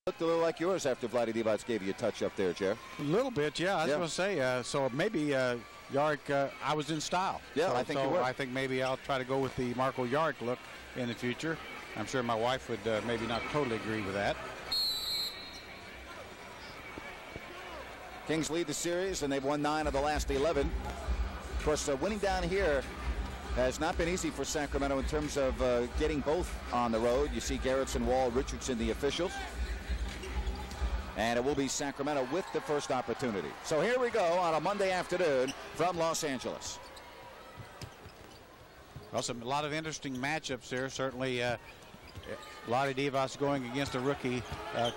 Looked a little like yours after Vlade Divac gave you a touch up there, Jer. A little bit, yeah. I was going to say, so maybe Jaric, I was in style. Yeah, so, I think you were. I think maybe I'll try to go with the Marco Jaric look in the future. I'm sure my wife would maybe not totally agree with that. Kings lead the series, and they've won 9 of the last 11. Of course, winning down here has not been easy for Sacramento in terms of getting both on the road. You see Garretson, Wall, Richardson, the officials. And it will be Sacramento with the first opportunity. So here we go on a Monday afternoon from Los Angeles. Well, a lot of interesting matchups here. Certainly, Vlade Divac going against a rookie,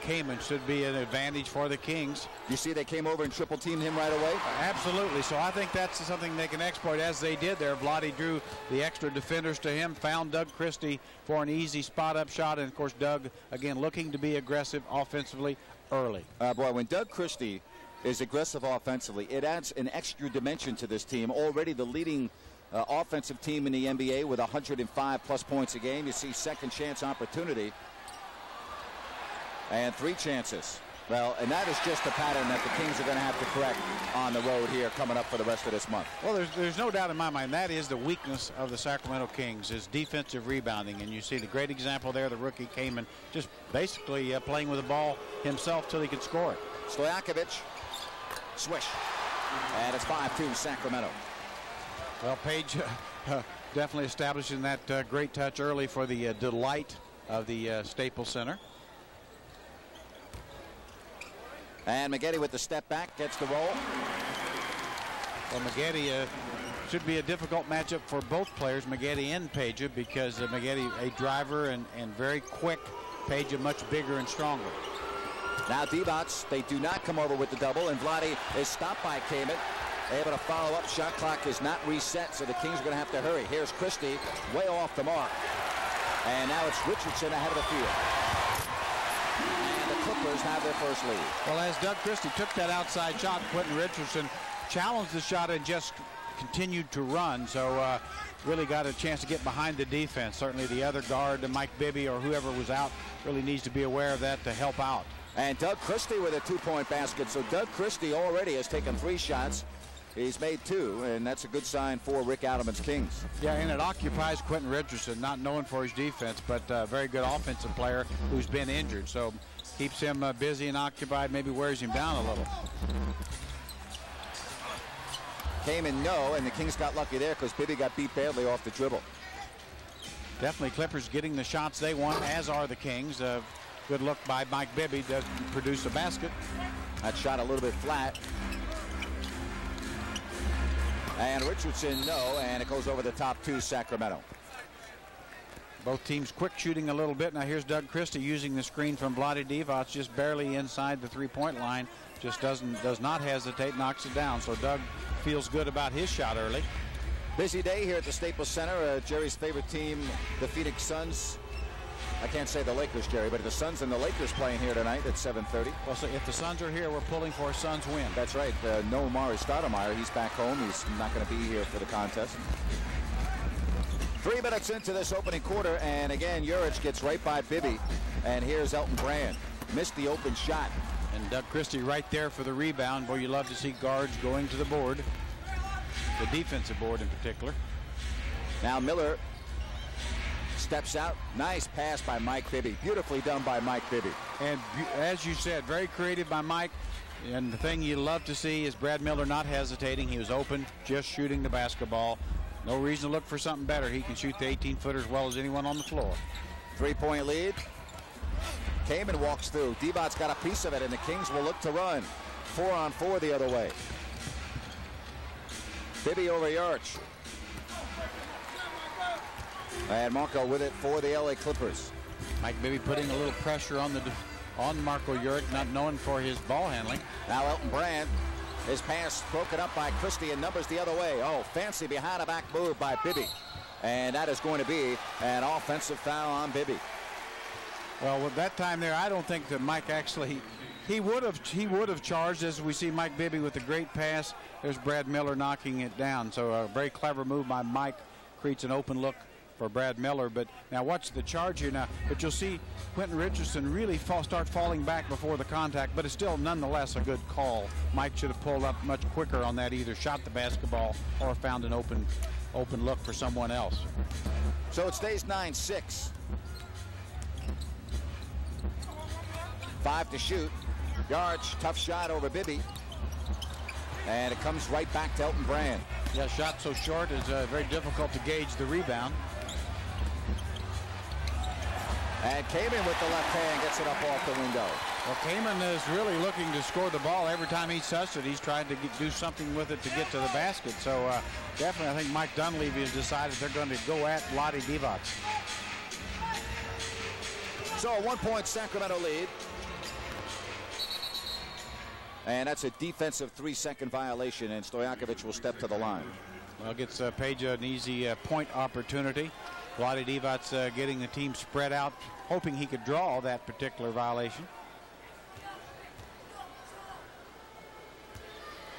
Kaman, should be an advantage for the Kings. You see they came over and triple teamed him right away? Absolutely. So I think that's something they can exploit, as they did there. Vlade drew the extra defenders to him, found Doug Christie for an easy spot-up shot, and, of course, Doug, again, looking to be aggressive offensively early. Boy, when Doug Christie is aggressive offensively, it adds an extra dimension to this team. Already the leading offensive team in the NBA with 105+ points a game. You see second chance opportunity and 3 chances. Well, and that is just a pattern that the Kings are going to have to correct on the road here coming up for the rest of this month. Well, there's no doubt in my mind that is the weakness of the Sacramento Kings, is defensive rebounding. And you see the great example there, the rookie Kaman just basically playing with the ball himself till he can score it. Stojakovic, swish, and it's 5-2 Sacramento. Well, Page definitely establishing that great touch early for the delight of the Staples Center. And Maggette with the step back, gets the roll. Well, Maggette should be a difficult matchup for both players, Maggette and Page, because Maggette a driver and very quick, Page much bigger and stronger. Now Divac, they do not come over with the double, and Vlade is stopped by Kaman. Able to follow up. Shot clock is not reset, so the Kings are going to have to hurry. Here's Christie, way off the mark. And now it's Richardson ahead of the field. And the Clippers have their first lead. Well, as Doug Christie took that outside shot, Quentin Richardson challenged the shot and just continued to run. So really got a chance to get behind the defense. Certainly the other guard, Mike Bibby or whoever was out, really needs to be aware of that to help out. And Doug Christie with a 2-point basket. So Doug Christie already has taken 3 shots. He's made 2, and that's a good sign for Rick Adelman's Kings. Yeah, and it occupies Quentin Richardson, not known for his defense, but a very good offensive player who's been injured. So keeps him busy and occupied, maybe wears him down a little. Kaman, no, and the Kings got lucky there because Bibby got beat badly off the dribble. Definitely Clippers getting the shots they want, as are the Kings. Good look by Mike Bibby to produce a basket. That shot a little bit flat. And Richardson, no, and it goes over the top to Sacramento. Both teams quick shooting a little bit. Now here's Doug Christie using the screen from Vlade Divac, just barely inside the 3-point line. Just does not hesitate, knocks it down. So Doug feels good about his shot early. Busy day here at the Staples Center. Jerry's favorite team, the Phoenix Suns. I can't say the Lakers, Jerry, but the Suns and the Lakers playing here tonight at 7:30. Well, so if the Suns are here, we're pulling for a Suns win. That's right. No Amari Stoudemire. He's back home. He's not going to be here for the contest. 3 minutes into this opening quarter, and again, Juric gets right by Bibby. And here's Elton Brand. Missed the open shot. And Doug Christie right there for the rebound. Boy, you love to see guards going to the board. The defensive board in particular. Now Miller steps out. Nice pass by Mike Bibby. Beautifully done by Mike Bibby. And as you said, very creative by Mike. And the thing you love to see is Brad Miller not hesitating. He was open, just shooting the basketball. No reason to look for something better. He can shoot the 18-footer as well as anyone on the floor. 3-point lead. Kaman walks through. Divac's got a piece of it, and the Kings will look to run. 4-on-4 the other way. Bibby over Juric. And Marco with it for the LA Clippers. Mike Bibby putting a little pressure on Marco Juric, not known for his ball handling. Now Elton Brand, his pass broken up by Christie and numbers the other way. Oh, fancy behind a back move by Bibby. And that is going to be an offensive foul on Bibby. Well, with that time there, I don't think that Mike actually, he would have charged, as we see Mike Bibby with a great pass. There's Brad Miller knocking it down. So a very clever move by Mike, creates an open look for Brad Miller. But now watch the charge here now. But you'll see Quentin Richardson really start falling back before the contact, but it's still nonetheless a good call. Mike should have pulled up much quicker on that, either shot the basketball or found an open look for someone else. So it stays 9-6. 5 to shoot. Yards, tough shot over Bibby. And it comes right back to Elton Brand. Yeah, shot so short, it's very difficult to gauge the rebound. And Kamen with the left hand gets it up off the window. Well, Kamen is really looking to score the ball. Every time he's touched it, he's trying to do something with it to get to the basket. So definitely, I think Mike Dunleavy has decided they're going to go at Vlade Divac. So a 1-point Sacramento lead. And that's a defensive 3-second violation, and Stojakovic will step to the line. Well, gets Page an easy point opportunity. Vlade Divac getting the team spread out, hoping he could draw that particular violation.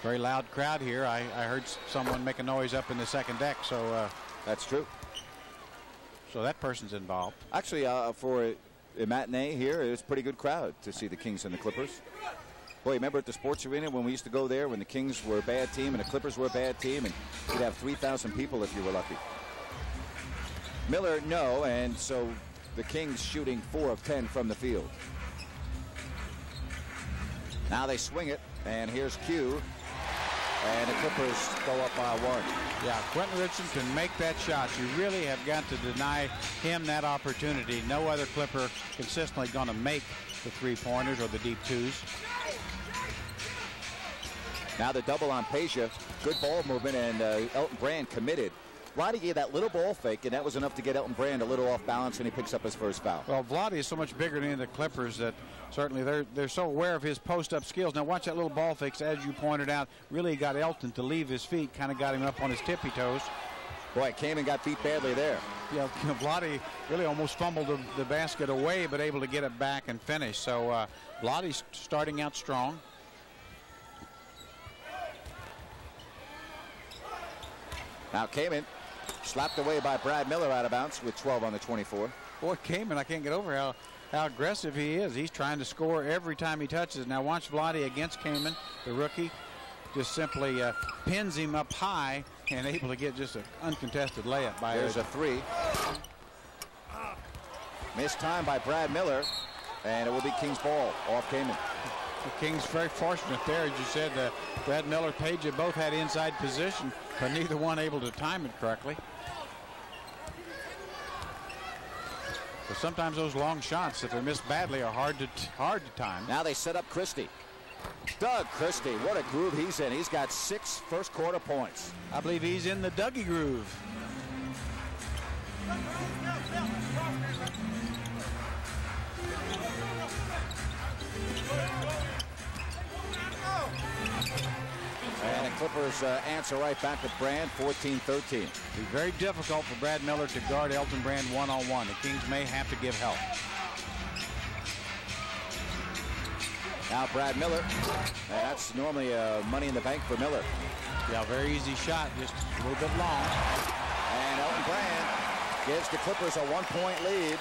Very loud crowd here. I heard someone make a noise up in the second deck, so that's true. So that person's involved. Actually, for a matinee here, it was a pretty good crowd to see the Kings and the Clippers. Boy, remember at the sports arena when we used to go there when the Kings were a bad team and the Clippers were a bad team, and you'd have 3,000 people if you were lucky. Miller, no, and so the Kings shooting 4 of 10 from the field. Now they swing it, and here's Q, and the Clippers go up by 1. Yeah, Quentin Richardson can make that shot. You really have got to deny him that opportunity. No other Clipper consistently going to make the three-pointers or the deep twos. Now the double on Peja. Good ball movement, and Elton Brand committed. Vlade gave that little ball fake, and that was enough to get Elton Brand a little off balance, and he picks up his first foul. Well, Vlade is so much bigger than the Clippers that certainly they're so aware of his post-up skills. Now watch that little ball fake, as you pointed out. Really got Elton to leave his feet, kind of got him up on his tippy toes. Boy, came and got beat badly there. Yeah, Vlade really almost fumbled the basket away, but able to get it back and finish. So Vlade's starting out strong. Now Kamen slapped away by Brad Miller out of bounds with 12 on the 24. Boy, Kamen, I can't get over how aggressive he is. He's trying to score every time he touches. Now watch Vlade against Kamen, the rookie. Just simply pins him up high and able to get just an uncontested layup by There's a 3. Missed time by Brad Miller, and it will be Kings ball off Kamen. The Kings very fortunate there, as you said. Brad Miller, Peja both had inside position, but neither one able to time it correctly. But sometimes those long shots, if they're missed badly, are hard to time. Now they set up Christie. Doug Christie, what a groove he's in. He's got 6 first-quarter points. I believe he's in the Dougie groove. And the Clippers answer right back with Brand, 14-13. It'll be very difficult for Brad Miller to guard Elton Brand one-on-one. The Kings may have to give help. Now Brad Miller. That's normally money in the bank for Miller. Yeah, very easy shot, just a little bit long. And Elton Brand gives the Clippers a 1-point lead.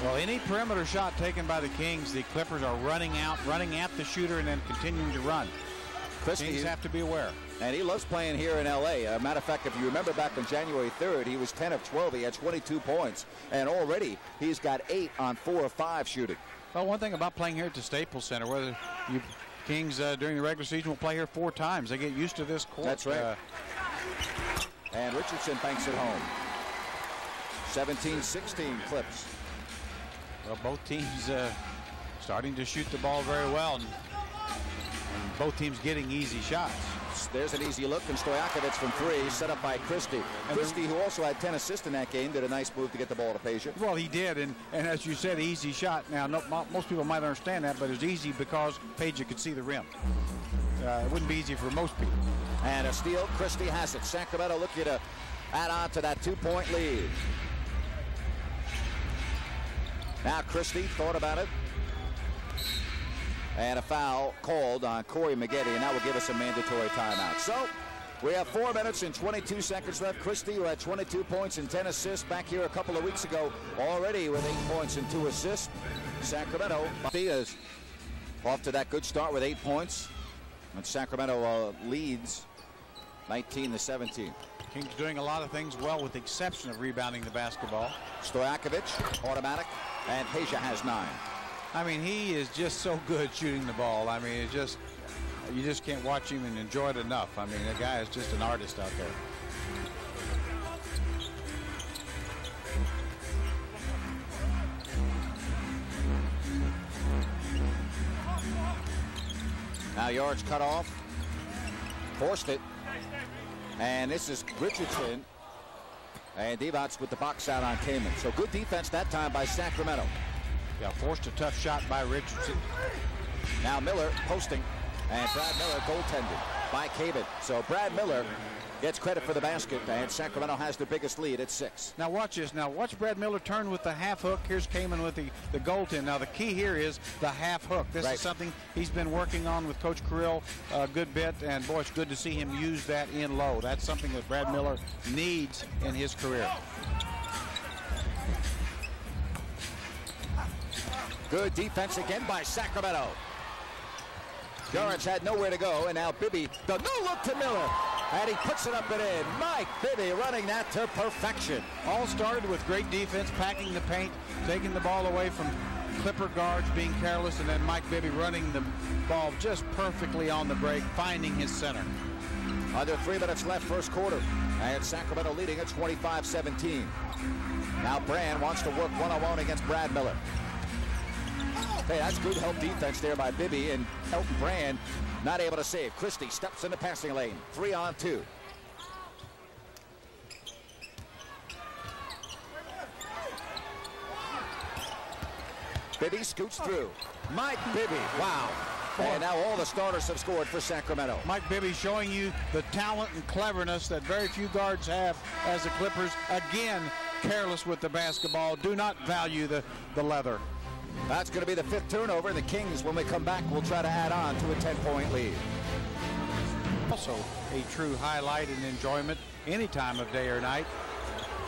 Well, any perimeter shot taken by the Kings, the Clippers are running at the shooter and then continuing to run. Kings have to be aware. And he loves playing here in L.A. Matter of fact, if you remember back on January 3rd, he was 10 of 12. He had 22 points. And already he's got 8 on 4 of 5 shooting. Well, one thing about playing here at the Staples Center, whether you Kings during the regular season will play here 4 times. They get used to this court. That's right. And Richardson banks it home. 17-16 Clips. Well, both teams starting to shoot the ball very well, and both teams getting easy shots. There's an easy look from Stojakovic from 3, set up by Christie. Christie, who also had 10 assists in that game, did a nice move to get the ball to Peja. Well, he did, and as you said, easy shot. Now, most people might understand that, but it's easy because Peja could see the rim. It wouldn't be easy for most people. And a steal, Christie has it. Sacramento looking to add on to that 2-point lead. Now Christie thought about it. And a foul called on Corey Maggette, and that will give us a mandatory timeout. So We have 4 minutes and 22 seconds left. Christie, who had 22 points and 10 assists back here a couple of weeks ago, already with 8 points and 2 assists. Sacramento is off to that good start with 8 points. And Sacramento leads 19-17. Kings doing a lot of things well with the exception of rebounding the basketball. Stojakovic, automatic, and Peja has 9. I mean, he is just so good shooting the ball. I mean, it's just, you just can't watch him and enjoy it enough. I mean, the guy is just an artist out there. Now yards cut off. Forced it. And this is Richardson. And Divac with the box out on Kaman. So good defense that time by Sacramento. Yeah, forced a tough shot by Richardson. Now Miller posting. And Brad Miller goaltended by Kaman. So Brad Miller gets credit for the basket. And Sacramento has the biggest lead at 6. Now watch this. Now watch Brad Miller turn with the half hook. Here's Kaman with the goaltend. Now the key here is the half hook. This is something he's been working on with Coach Kirill a good bit. And boy, it's good to see him use that in low. That's something that Brad Miller needs in his career. Good defense again by Sacramento. Lawrence had nowhere to go, and now Bibby, the no look to Miller, and he puts it up and in. Mike Bibby running that to perfection. All started with great defense, packing the paint, taking the ball away from Clipper guards being careless, and then Mike Bibby running the ball just perfectly on the break, finding his center. Under 3 minutes left first quarter, and Sacramento leading at 25-17. Now Brand wants to work one-on-one against Brad Miller. Hey, that's good help defense there by Bibby, and Elton Brand not able to save. Christie steps in the passing lane. 3-on-2. Bibby scoots through. Mike Bibby, wow. And now all the starters have scored for Sacramento. Mike Bibby showing you the talent and cleverness that very few guards have as the Clippers. Again, careless with the basketball. Do not value the leather. That's going to be the 5th turnover, and the Kings, when we come back, will try to add on to a 10-point lead. Also a true highlight and enjoyment any time of day or night.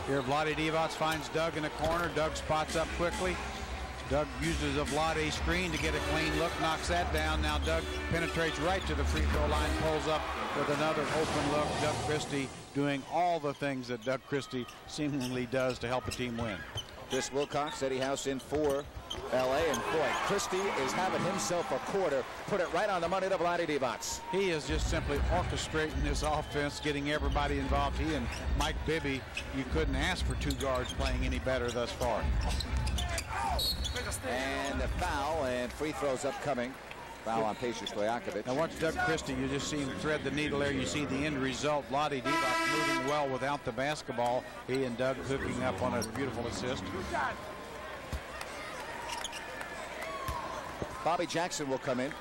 Here Vlade Divac finds Doug in a corner. Doug spots up quickly. Doug uses a Vlade screen to get a clean look, knocks that down. Now Doug penetrates right to the free throw line, pulls up with another open look. Doug Christie doing all the things that Doug Christie seemingly does to help a team win. Chris Wilcox, Eddie House in for LA, and boy, Christie is having himself a quarter. Put it right on the money to Vlade Divac. He is just simply orchestrating this offense, getting everybody involved. He and Mike Bibby, you couldn't ask for 2 guards playing any better thus far. And the foul, and free throws upcoming. Foul on Peja Stojakovic. Now watch Doug Christie. You just see him thread the needle there. You see the end result. Vlade Divac moving well without the basketball. He and Doug hooking up on a beautiful assist. Bobby Jackson will come in.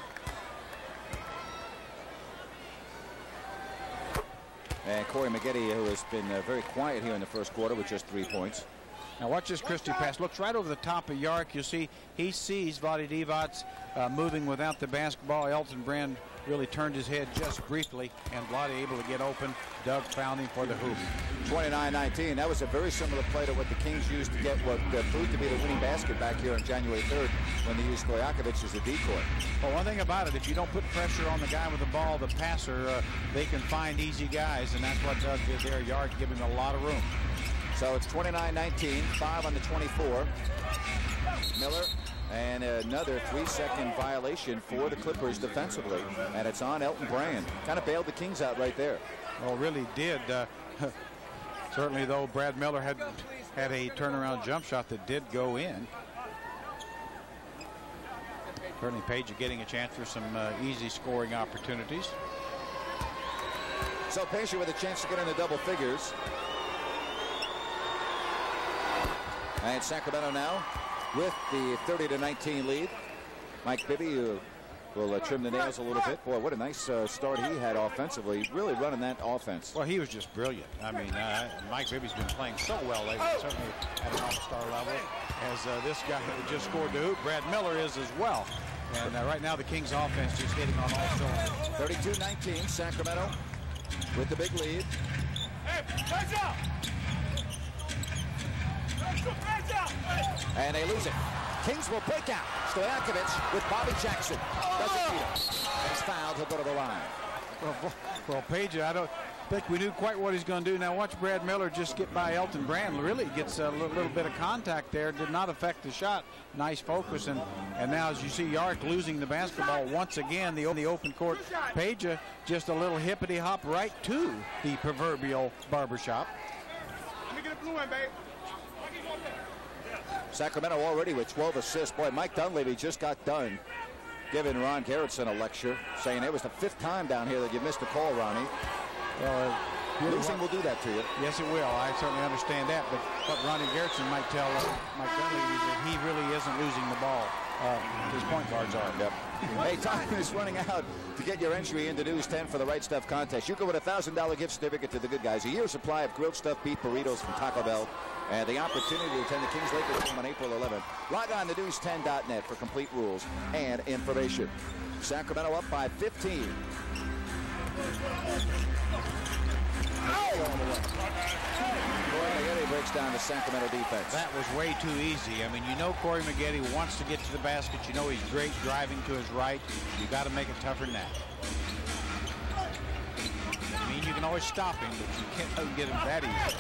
And Corey Maggette, who has been very quiet here in the first quarter with just 3 points. Now watch this Christie pass. Looks right over the top of Yark. You see he sees Vlade Divac moving without the basketball. Elton Brand really turned his head just briefly, and Vlade able to get open. Doug found him for the hoop. 29-19. That was a very similar play to what the Kings used to get what proved to be the winning basket back here on January 3rd when they used Stojakovic as a decoy. Well, one thing about it, if you don't put pressure on the guy with the ball, the passer, they can find easy guys, and that's what Doug did there. Yark giving him a lot of room. So it's 29-19, 5 on the 24. Miller, and another 3-second violation for the Clippers defensively, and it's on Elton Brand. Kind of bailed the Kings out right there. Well, really did. Certainly, though, Brad Miller had a turnaround jump shot that did go in. Certainly, Peja getting a chance for some easy scoring opportunities. So Peja with a chance to get into double figures. And Sacramento now with the 30-19 lead. Mike Bibby will trim the nails a little bit. Boy, what a nice start he had offensively, really running that offense. Well, he was just brilliant. I mean, Mike Bibby's been playing so well lately, certainly at an all-star level, as this guy who just scored the hoop. Brad Miller is as well. And right now the Kings offense just hitting on all cylinders. 32-19, Sacramento. with the big lead. And they lose it. Kings will break out. Stojakovic with Bobby Jackson. Doesn't beat him. He's fouled. He'll go to the line. Well, Page, I don't think we knew quite what he's going to do. Now watch Brad Miller just get by Elton Brand. Really gets a little bit of contact there. Did not affect the shot. Nice focus. And now as you see Yark losing the basketball once again, the open court. Page just a little hippity hop right to the proverbial barbershop. Let me get a blue one, babe. Sacramento already with 12 assists. Boy, Mike Dunleavy just got done giving Ron Gerritsen a lecture, saying it was the 5th time down here that you missed a call, Ronnie. Well, losing will do that to you. Yes, it will. I certainly understand that. But what Ronnie Gerritsen might tell Mike Dunleavy is that he really isn't losing the ball. His point guards are. Yep. Hey, time is running out to get your entry into News 10 for the Right Stuff contest. You can win a $1,000 gift certificate to the good guys, a year's supply of grilled stuffed beef burritos from Taco Bell, and the opportunity to attend the Kings Lakers game on April 11th. Log on to news10.net for complete rules and information. Sacramento up by 15. Corey Maggette breaks down the Sacramento defense. That was way too easy. I mean, you know Corey Maggette wants to get to the basket. You know he's great driving to his right. You got to make it tougher than that. I mean, you can always stop him, but you can't get him that easy.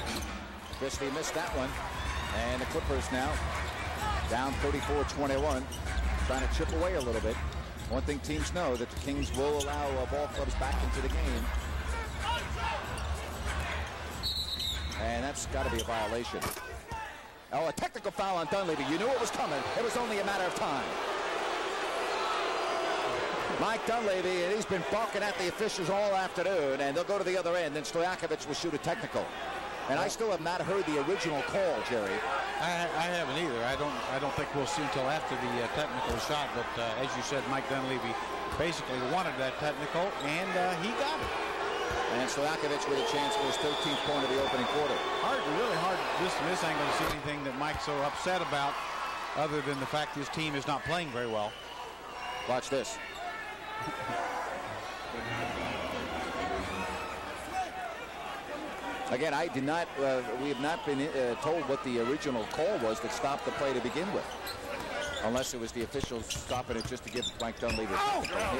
Christie missed that one. And the Clippers now down 34-21. Trying to chip away a little bit. One thing teams know that the Kings will allow ball clubs back into the game. And that's got to be a violation. Oh, a technical foul on Dunleavy. You knew it was coming. It was only a matter of time. Mike Dunleavy, and he's been barking at the officials all afternoon, and they'll go to the other end. Then Stojakovic will shoot a technical. And I still have not heard the original call, Jerry. I haven't either. I don't think we'll see until after the technical shot. But as you said, Mike Dunleavy basically wanted that technical, and he got it. And Stojakovic with a chance for his 13th point of the opening quarter. Really hard just from this angle to see anything that Mike's so upset about, other than the fact his team is not playing very well. Watch this. Again, I did not. We have not been told what the original call was that stopped the play to begin with, unless it was the officials stopping it just to give Mike Dunleavy a technical. Well,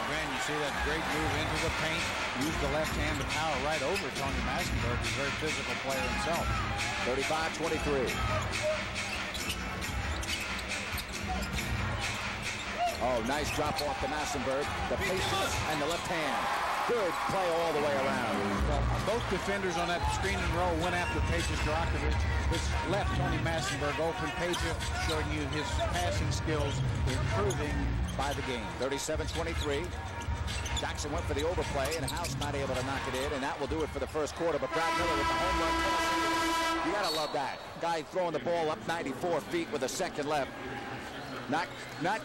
Grant, you see that great move into the paint. Used the left hand to power right over Tony Massenberg, who's a very physical player himself. 35-23. Oh, nice drop off to Massenberg. The patience and the left hand. Good play all the way around. Well, both defenders on that screen and roll went after Peja Stojakovic, which left Tony Massenberg open. Peja showing you his passing skills improving by the game. 37-23. Jackson went for the overplay, and House not able to knock it in, and that will do it for the first quarter. But Brad Miller with the home run. You gotta love that. Guy throwing the ball up 94 feet with a second left. Not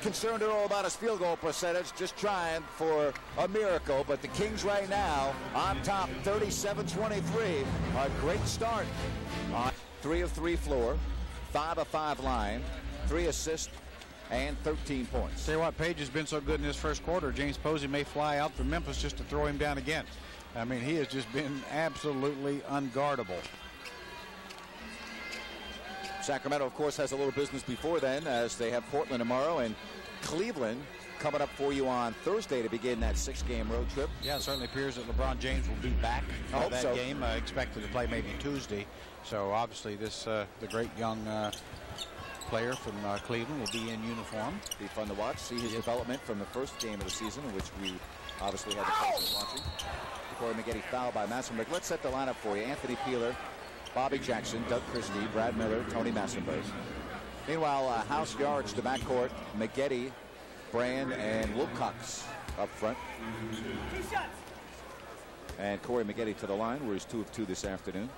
concerned at all about his field goal percentage, just trying for a miracle. But the Kings right now on top, 37-23. A great start. 3 of 3 floor, 5 of 5 line, 3 assists, and 13 points. Tell you what, Page has been so good in this first quarter. James Posey may fly out from Memphis just to throw him down again. I mean, he has just been absolutely unguardable. Sacramento, of course, has a little business before then, as they have Portland tomorrow and Cleveland coming up for you on Thursday to begin that 6-game road trip. Yeah, it certainly appears that LeBron James will be back for that so. game, expected to play maybe Tuesday. So obviously this the great young player from Cleveland will be in uniform. Be fun to watch, see his development from the first game of the season, in which we obviously had the pleasure of watching. Corey Maggette fouled by Massenberg. Let's set the lineup for you. Anthony Peeler, Bobby Jackson, Doug Christie, Brad Miller, Tony Massenberg. Meanwhile, House Yards to backcourt, Maggette, Brand, and Wilcox up front. And Corey Maggette to the line, where he's 2 of 2 this afternoon.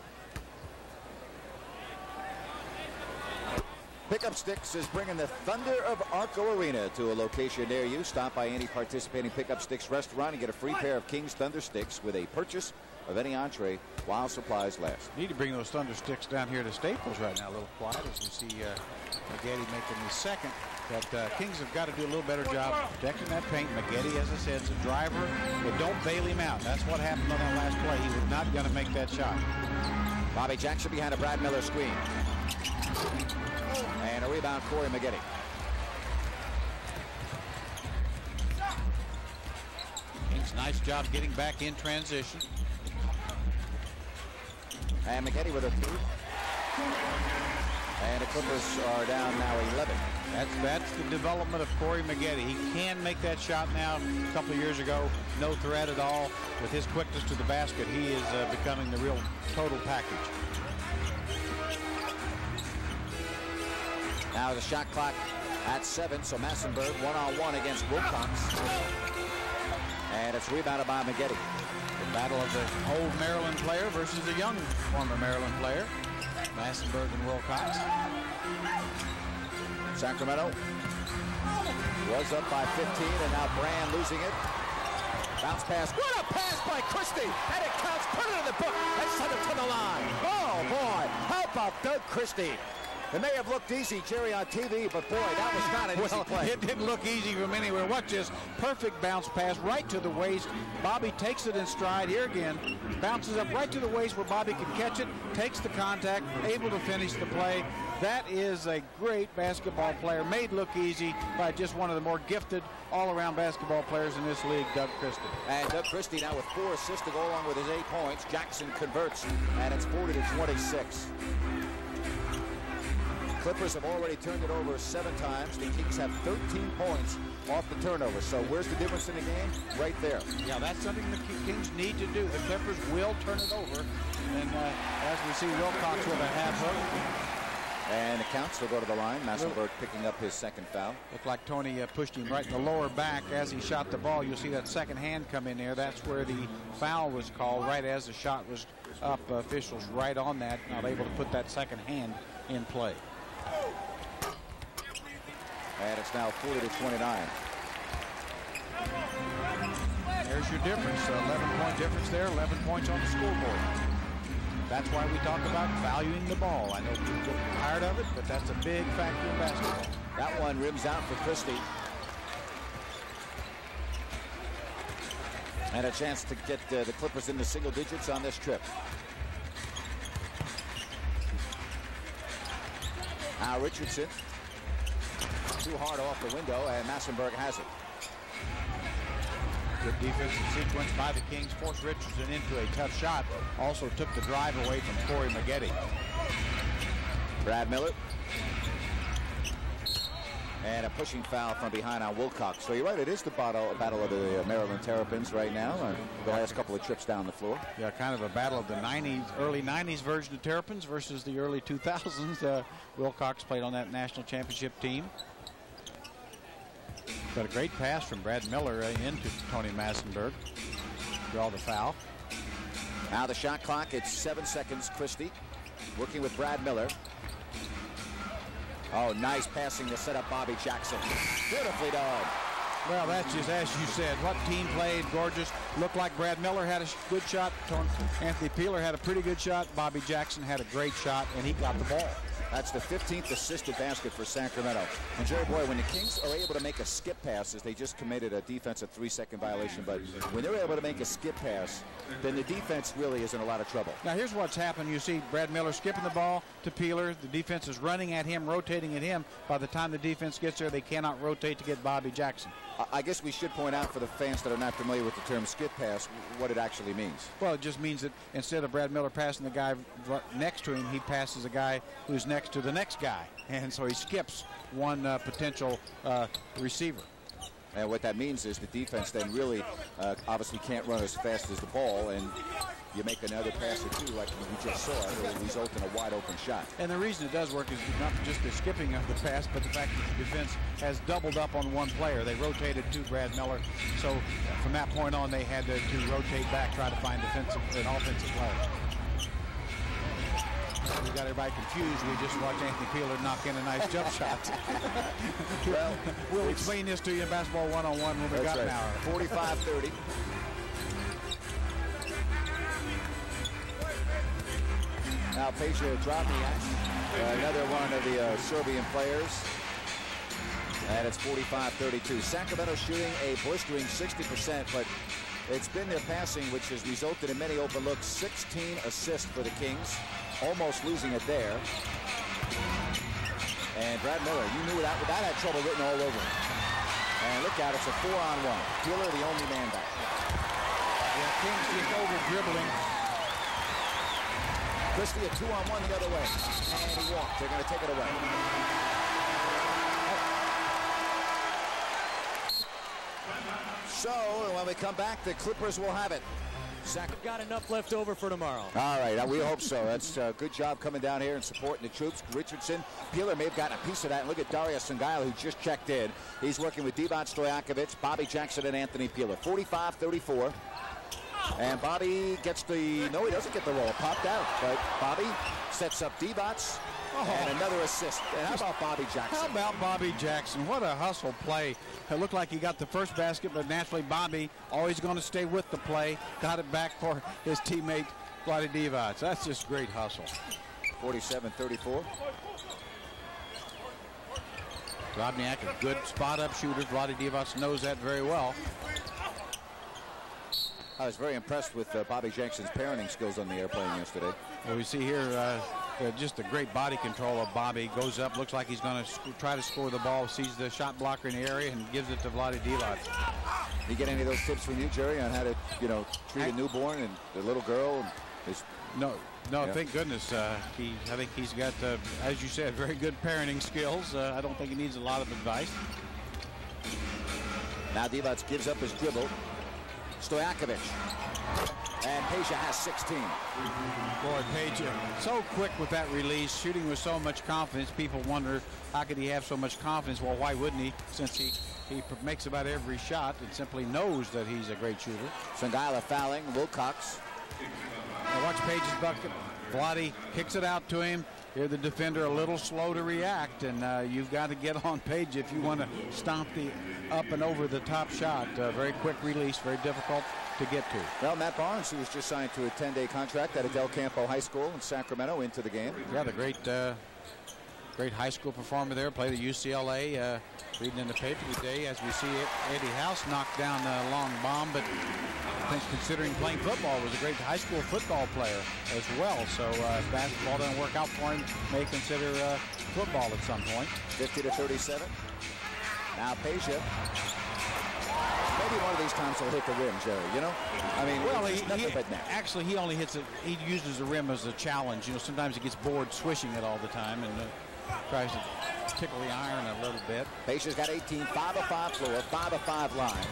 Pickup Sticks is bringing the Thunder of Arco Arena to a location near you. Stop by any participating Pickup Sticks restaurant and get a free pair of King's Thunder Sticks with a purchase of any entree while supplies last. Need to bring those Thunder Sticks down here to Staples right now. A little quiet as we see Maggette making the second. But Kings have got to do a little better job protecting that paint. Maggette, as I said, is a driver, but don't bail him out. That's what happened on that last play. He was not going to make that shot. Bobby Jackson behind a Brad Miller screen. And a rebound, Corey Maggette. Kings, nice job getting back in transition. And Maggette with a three. And the Clippers are down now 11. That's the development of Corey Maggette. He can make that shot now. A couple of years ago, no threat at all. With his quickness to the basket, he is becoming the real total package. Now the shot clock at 7, so Massenburg one-on-one against Wilcox. And it's rebounded by Maggette. The battle of the old Maryland player versus a young former Maryland player. Massenburg and Wilcox. Sacramento was up by 15, and now Brand losing it. Bounce pass. What a pass by Christie! And it counts. Put it in the book. And send it to the line. Oh, boy. How about Doug Christie? It may have looked easy, Jerry, on TV, but boy, that was not an easy play. It didn't look easy from anywhere. Watch this. Perfect bounce pass right to the waist. Bobby takes it in stride. Here again, bounces up right to the waist where Bobby can catch it, takes the contact, able to finish the play. That is a great basketball player, made look easy by just one of the more gifted all-around basketball players in this league, Doug Christie. And Doug Christie now with 4 assists to go along with his 8 points. Jackson converts, and it's 40-26. Clippers have already turned it over 7 times. The Kings have 13 points off the turnover. So where's the difference in the game? Right there. Yeah, that's something the Kings need to do. The Clippers will turn it over. And as we see Wilcox with a half hook. And the counts will go to the line. Massenburg picking up his second foul. Looked like Tony pushed him right in the lower back as he shot the ball. You'll see that second hand come in there. That's where the foul was called right as the shot was up. Officials right on that, not able to put that second hand in play. And it's now 40-29. There's your difference. 11-point difference there. 11 points on the scoreboard. That's why we talk about valuing the ball. I know people get tired of it, but that's a big factor in basketball. That one rims out for Christie. And a chance to get the Clippers into single digits on this trip. Now Richardson. Too hard off the window, and Massenburg has it. Good defensive sequence by the Kings. Forced Richardson into a tough shot. Also took the drive away from Corey Maggette. Brad Miller. And a pushing foul from behind on Wilcox. So you're right, it is the battle of the Maryland Terrapins right now. The last couple of trips down the floor. Yeah, kind of a battle of the 90s, early 90s version of Terrapins versus the early 2000s. Wilcox played on that national championship team. But a great pass from Brad Miller into Tony Massenburg. Draw the foul. Now the shot clock, it's 7 seconds. Christie working with Brad Miller. Oh, nice passing to set up Bobby Jackson. Beautifully done. Well, that's just as you said. What team played gorgeous. Looked like Brad Miller had a good shot. Anthony Peeler had a pretty good shot. Bobby Jackson had a great shot, and he got the ball. That's the 15th assisted basket for Sacramento. And Jerry Boy, when the Kings are able to make a skip pass, as they just committed a defensive 3-second violation, but when they're able to make a skip pass, then the defense really is in a lot of trouble. Now here's what's happened. You see Brad Miller skipping the ball to Peeler. The defense is running at him, rotating at him. By the time the defense gets there, they cannot rotate to get Bobby Jackson. I guess we should point out for the fans that are not familiar with the term skip pass what it actually means. Well, it just means that instead of Brad Miller passing the guy next to him, he passes a guy who's next to the next guy. And so he skips one potential receiver. And what that means is the defense then really obviously can't run as fast as the ball, and you make another pass or two like we just saw. It will result in a wide open shot. And the reason it does work is not just the skipping of the pass, but the fact that the defense has doubled up on one player. They rotated to Brad Miller, so from that point on they had to rotate back, try to find an offensive player. We got everybody confused. We just watched Anthony Peeler knock in a nice jump shot. Well, we'll explain this to you in Basketball 101 when we got an hour. 45-30. Now Peja Drobniak Another one of the Serbian players. And it's 45-32. Sacramento shooting a blistering 60%, but it's been their passing which has resulted in many open looks. 16 assists for the Kings, almost losing it there. And Brad Miller, you knew that had trouble written all over it. And look out, it's a 4-on-1. Peeler, the only man back. Yeah, Kings just over dribbling. Christie a 2-on-1 the other way. And he walked. They're going to take it away. So when we come back, the Clippers will have it. Got enough left over for tomorrow. All right, we hope so. That's a good job coming down here and supporting the troops. Richardson, Peeler may have gotten a piece of that. And look at Darius Songaila, who just checked in. He's working with Divac Stojakovic, Bobby Jackson, and Anthony Peeler. 45-34. And Bobby gets the, no, he doesn't get the roll. Popped out, but Bobby sets up Divac. And another assist. And how about Bobby Jackson? How about Bobby Jackson? What a hustle play. It looked like he got the first basket, but naturally Bobby, always going to stay with the play, got it back for his teammate, Vlade Divac. That's just great hustle. 47-34. Drobnjak, a good spot-up shooter. Vlade Divac knows that very well. I was very impressed with Bobby Jackson's parenting skills on the airplane yesterday. Well, we see here just a great body control of Bobby. Goes up, looks like he's going to try to score the ball, sees the shot blocker in the area, and gives it to Vlade Divac. You get any of those tips from you, Jerry, on how to, treat a newborn and the little girl? And No, yeah. Thank goodness. I think he's got, as you said, very good parenting skills. I don't think he needs a lot of advice. Now Divac gives up his dribble. Stojakovic. And Peja has 16. Boy, Peja, so quick with that release, shooting with so much confidence. People wonder, how could he have so much confidence? Well, why wouldn't he, since he makes about every shot and simply knows that he's a great shooter. Songaila fouling, Wilcox. Now watch Peja's bucket. Vlade kicks it out to him. Here the defender a little slow to react, and you've got to get on Peja if you want to stomp the up and over the top shot. Very quick release, very difficult to get to. Well, Matt Barnes, who was just signed to a 10-day contract at Del Campo High School in Sacramento, into the game. Yeah, the great high school performer there, played at UCLA. Reading in the paper today as we see Eddie House knock down a long bomb, but I think considering playing football, was a great high school football player as well. So if basketball doesn't work out for him, may consider football at some point. 50-37. Now Peja. Maybe one of these times he'll hit the rim, Jerry. I mean, well, actually he only hits it. He uses the rim as a challenge. Sometimes he gets bored swishing it all the time and tries to tickle the iron a little bit. Peja's got 18, 5 of 5 floor, 5 of 5 line.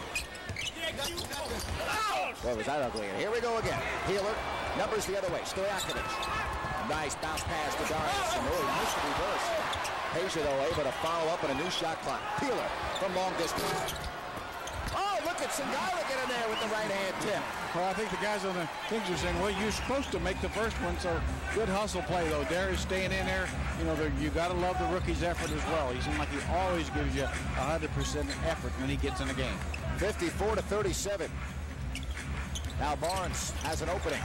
Boy, was that ugly. Here we go again. Peeler, numbers the other way. Stojakovic. Nice bounce pass to Darius. And he missed the reverse. Peja, though, able to follow up on a new shot clock. Peeler from long distance. Oh, look at Songaila get in there with the right-hand tip. Well, I think the guys on the Kings are saying, well, you're supposed to make the first one, so good hustle play, though. Darius staying in there. You got to love the rookie's effort as well. He seems like he always gives you 100% effort when he gets in the game. 54-37. Now Barnes has an opening.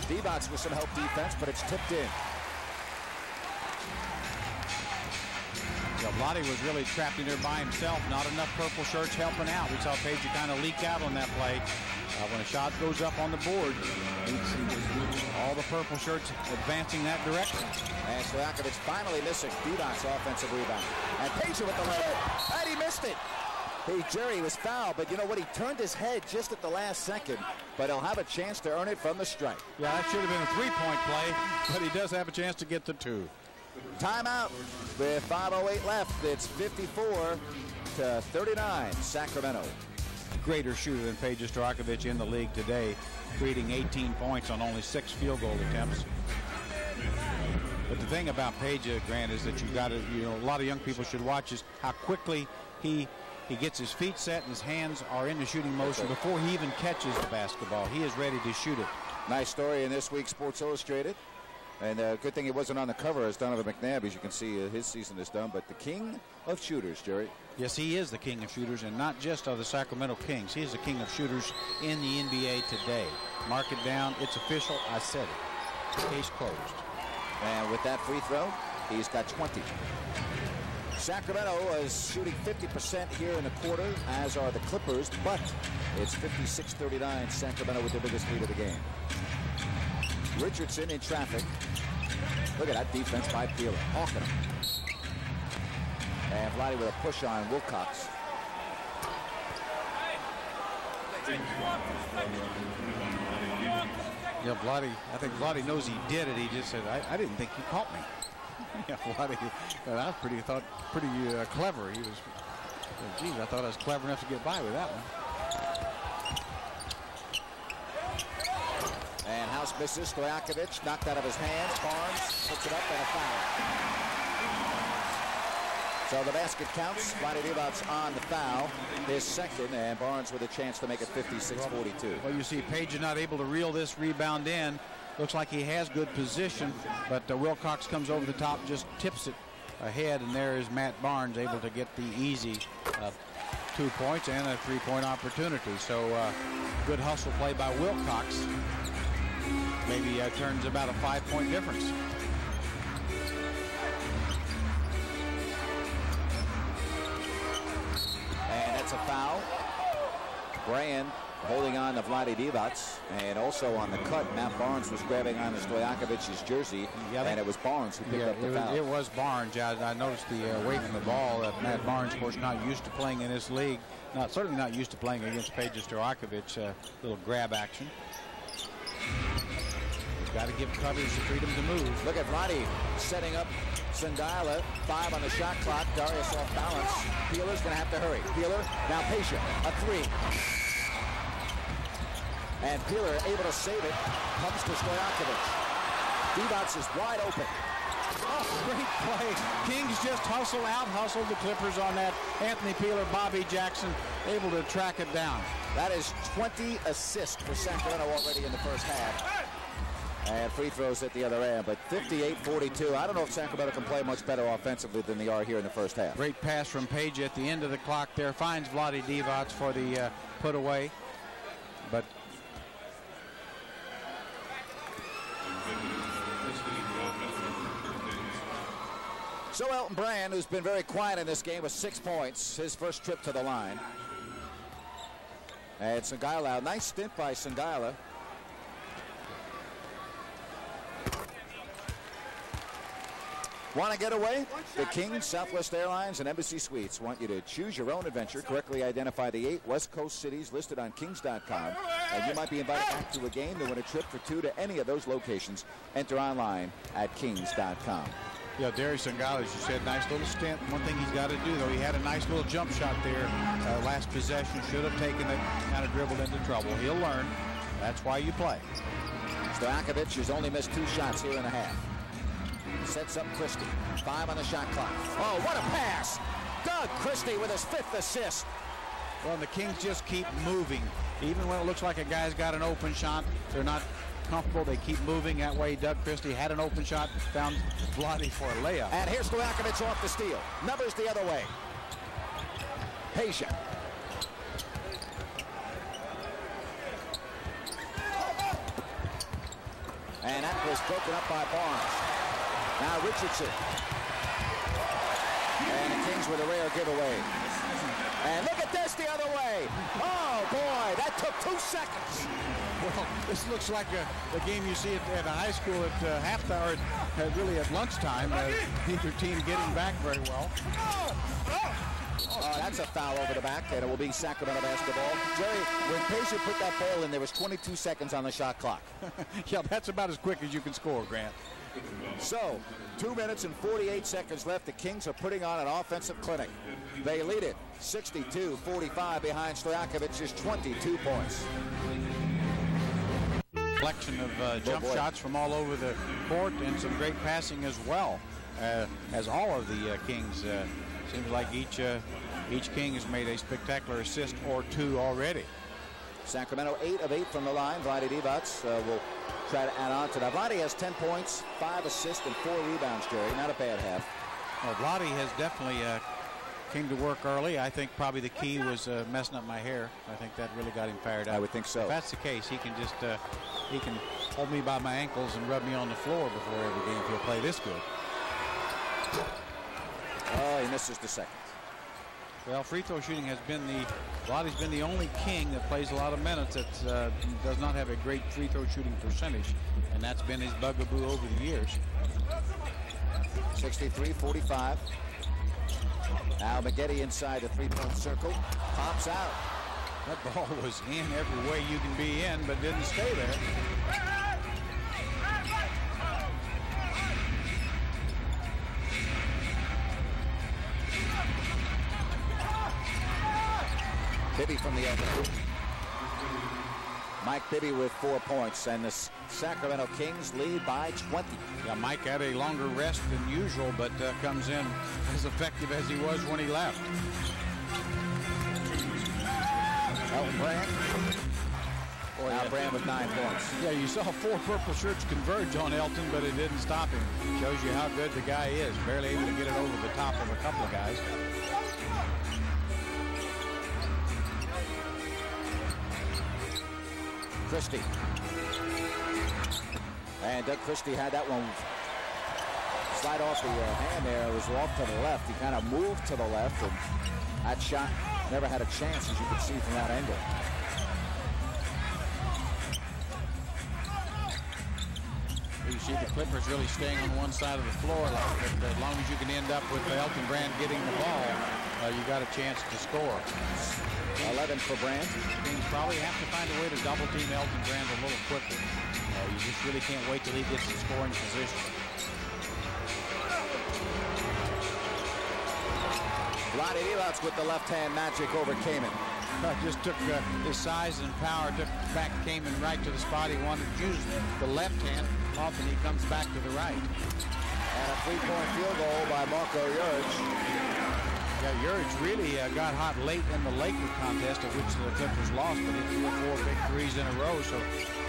Divac with some help defense, but it's tipped in. Vlade was really trapped in there by himself. Not enough purple shirts helping out. We saw Peja kind of leak out on that play. When a shot goes up on the board, all the purple shirts advancing that direction. And Stojakovic finally missing Divac's offensive rebound. And Peja with the layup. And he missed it. Jerry was fouled, but you know what? He turned his head just at the last second, but he'll have a chance to earn it from the strike. Yeah, that should have been a three-point play, but he does have a chance to get the two. Timeout with 5:08 left. It's 54-39, Sacramento. Greater shooter than Peja Stojakovic in the league today, creating 18 points on only 6 field goal attempts. But the thing about Peja, Grant, is that you've got to, a lot of young people should watch is how quickly he gets his feet set and his hands are in the shooting motion before he even catches the basketball. He is ready to shoot it. Nice story in this week's Sports Illustrated. And good thing he wasn't on the cover as Donovan McNabb. As you can see, his season is done. But the king of shooters, Jerry. Yes, he is the king of shooters, and not just of the Sacramento Kings. He is the king of shooters in the NBA today. Mark it down. It's official. I said it. Case closed. And with that free throw, he's got 20. Sacramento is shooting 50% here in the quarter, as are the Clippers, but it's 56-39. Sacramento with the biggest lead of the game. Richardson in traffic. Look at that defense by Peeler. Hawking him. And Vladdy with a push on Wilcox. Yeah, Vladdy, I think Vladdy knows he did it. He just said, I didn't think you caught me. Yeah, Vladdy, that was pretty clever. He was, geez, I thought I was clever enough to get by with that one. And House misses. Stojakovic knocked out of his hands. Barnes puts it up and a foul. So the basket counts. Vladdy Divac's on the foul. His second, and Barnes with a chance to make it 56-42. Well, you see Page is not able to reel this rebound in. Looks like he has good position, but Wilcox comes over the top, just tips it ahead, and there is Matt Barnes able to get the easy 2 points and a 3-point opportunity. So good hustle play by Wilcox. Maybe turns about a 5-point difference. And that's a foul. Brand holding on to Vladdy Divac, and also on the cut, Matt Barnes was grabbing on to Stojakovic's jersey, and it was Barnes who picked up the foul. It was Barnes. I noticed the away from the ball. Matt Barnes, of course, not used to playing in this league. Certainly not used to playing against Peja Stojakovic. Little grab action. You've got to give Covers the freedom to move. Look at Vladdy setting up Sandaila. 5 on the shot clock. Darius off balance. Peeler's going to have to hurry. Peeler now patient. A 3. And Peeler able to save it. Comes to Stojakovic. Divac is wide open. Oh, great play. Kings just out-hustled the Clippers on that. Anthony Peeler, Bobby Jackson able to track it down. That is 20 assists for Sacramento already in the first half. And free throws at the other end, but 58-42. I don't know if Sacramento can play much better offensively than they are here in the first half. Great pass from Page at the end of the clock there. Finds Vladdy Divac for the put away. But so Elton Brand, who's been very quiet in this game with 6 points, his first trip to the line. And Sandaila, nice stint by Sandaila. Want to get away? The Kings, Southwest Airlines, and Embassy Suites want you to choose your own adventure. Correctly identify the 8 West Coast cities listed on Kings.com, and you might be invited back to a game to win a trip for 2 to any of those locations. Enter online at Kings.com. Yeah, Darius Sandaila, as you said, nice little stint. One thing he's got to do, though, he had a nice little jump shot there last possession. Should have taken it, kind of dribbled into trouble. He'll learn. That's why you play. Stojakovic has only missed 2 shots here in a half. Sets up Christie. 5 on the shot clock. Oh, what a pass! Doug Christie with his 5th assist. Well, the Kings just keep moving. Even when it looks like a guy's got an open shot, they're not comfortable. They keep moving that way. Doug Christie had an open shot, found Vladdy for a layup. And here's Stojakovic off the steal. Numbers the other way. Patient. And that was broken up by Barnes. Now Richardson. And the Kings with a rare giveaway. And look at this the other way. Oh, boy, that took 2 seconds. Well, this looks like a game you see at a high school at halftime, or really at lunchtime. Neither team getting back very well. That's a foul over the back, and it will be Sacramento basketball. Jerry, when Peja put that ball in, there was 22 seconds on the shot clock. Yeah, that's about as quick as you can score, Grant. So, 2 minutes and 48 seconds left. The Kings are putting on an offensive clinic. They lead it 62-45 behind Stojakovic's 22 points. Collection of jump shots from all over the court, and some great passing as well, as all of the Kings. Seems like each King has made a spectacular assist or 2 already. Sacramento 8 of 8 from the line. Vladdy Divac will try to add on to that. Vladdy has 10 points, 5 assists, and 4 rebounds, Jerry. Not a bad half. Well, Vladdy has definitely came to work early. I think probably the key was messing up my hair. I think that really got him fired up. I would think so. If that's the case, he can just he can hold me by my ankles and rub me on the floor before every game if he'll play this good. Oh, he misses the second. Well, free throw shooting has been Vlade's been the only King that plays a lot of minutes that does not have a great free throw shooting percentage, and that's been his bugaboo over the years. 63-45. Now Maggette inside the three-point circle. Pops out. That ball was in every way you can be in, but didn't stay there. Bibby from the other. Mike Bibby with 4 points, and the Sacramento Kings lead by 20. Yeah, Mike had a longer rest than usual, but comes in as effective as he was when he left. Elton Brand. Now Brand with 9 points. Yeah, you saw 4 purple shirts converge on Elton, but it didn't stop him. Shows you how good the guy is. Barely able to get it over the top of a couple of guys. Christie. And Doug Christie had that one slide off the hand there. It was off to the left. He kind of moved to the left, and that shot never had a chance, as you could see from that angle. You see the Clippers really staying on one side of the floor. As long as you can end up with Elton Brand getting the ball, you got a chance to score. 11 for Brand. Kings probably have to find a way to double team Elton Brand a little quicker. You just really can't wait till he gets in scoring position. Vlade Divac with the left-hand magic over Kaman. Just took his size and power, took back Kaman right to the spot he wanted to use the left hand. Often he comes back to the right. And a three-point field goal by Marko Juric. Yeah, Juric really got hot late in the Laker contest, of which the Clippers lost, but he threw 4 big threes in a row, so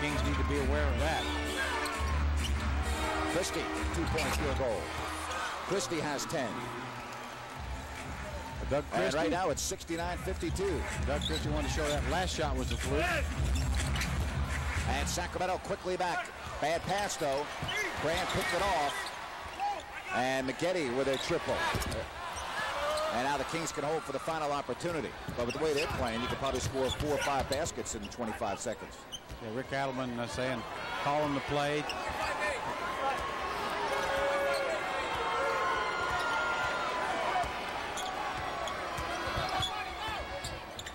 Kings need to be aware of that. Christie, 2-point field goal. Christie has 10. Doug Christie, and right now it's 69-52. Doug Christie wanted to show that last shot was a fluke. And Sacramento quickly back. Bad pass, though. Brand picked it off. And Maggette with a triple. And now the Kings can hold for the final opportunity. But with the way they're playing, you could probably score 4 or 5 baskets in 25 seconds. Yeah, Rick Adelman saying, calling the play.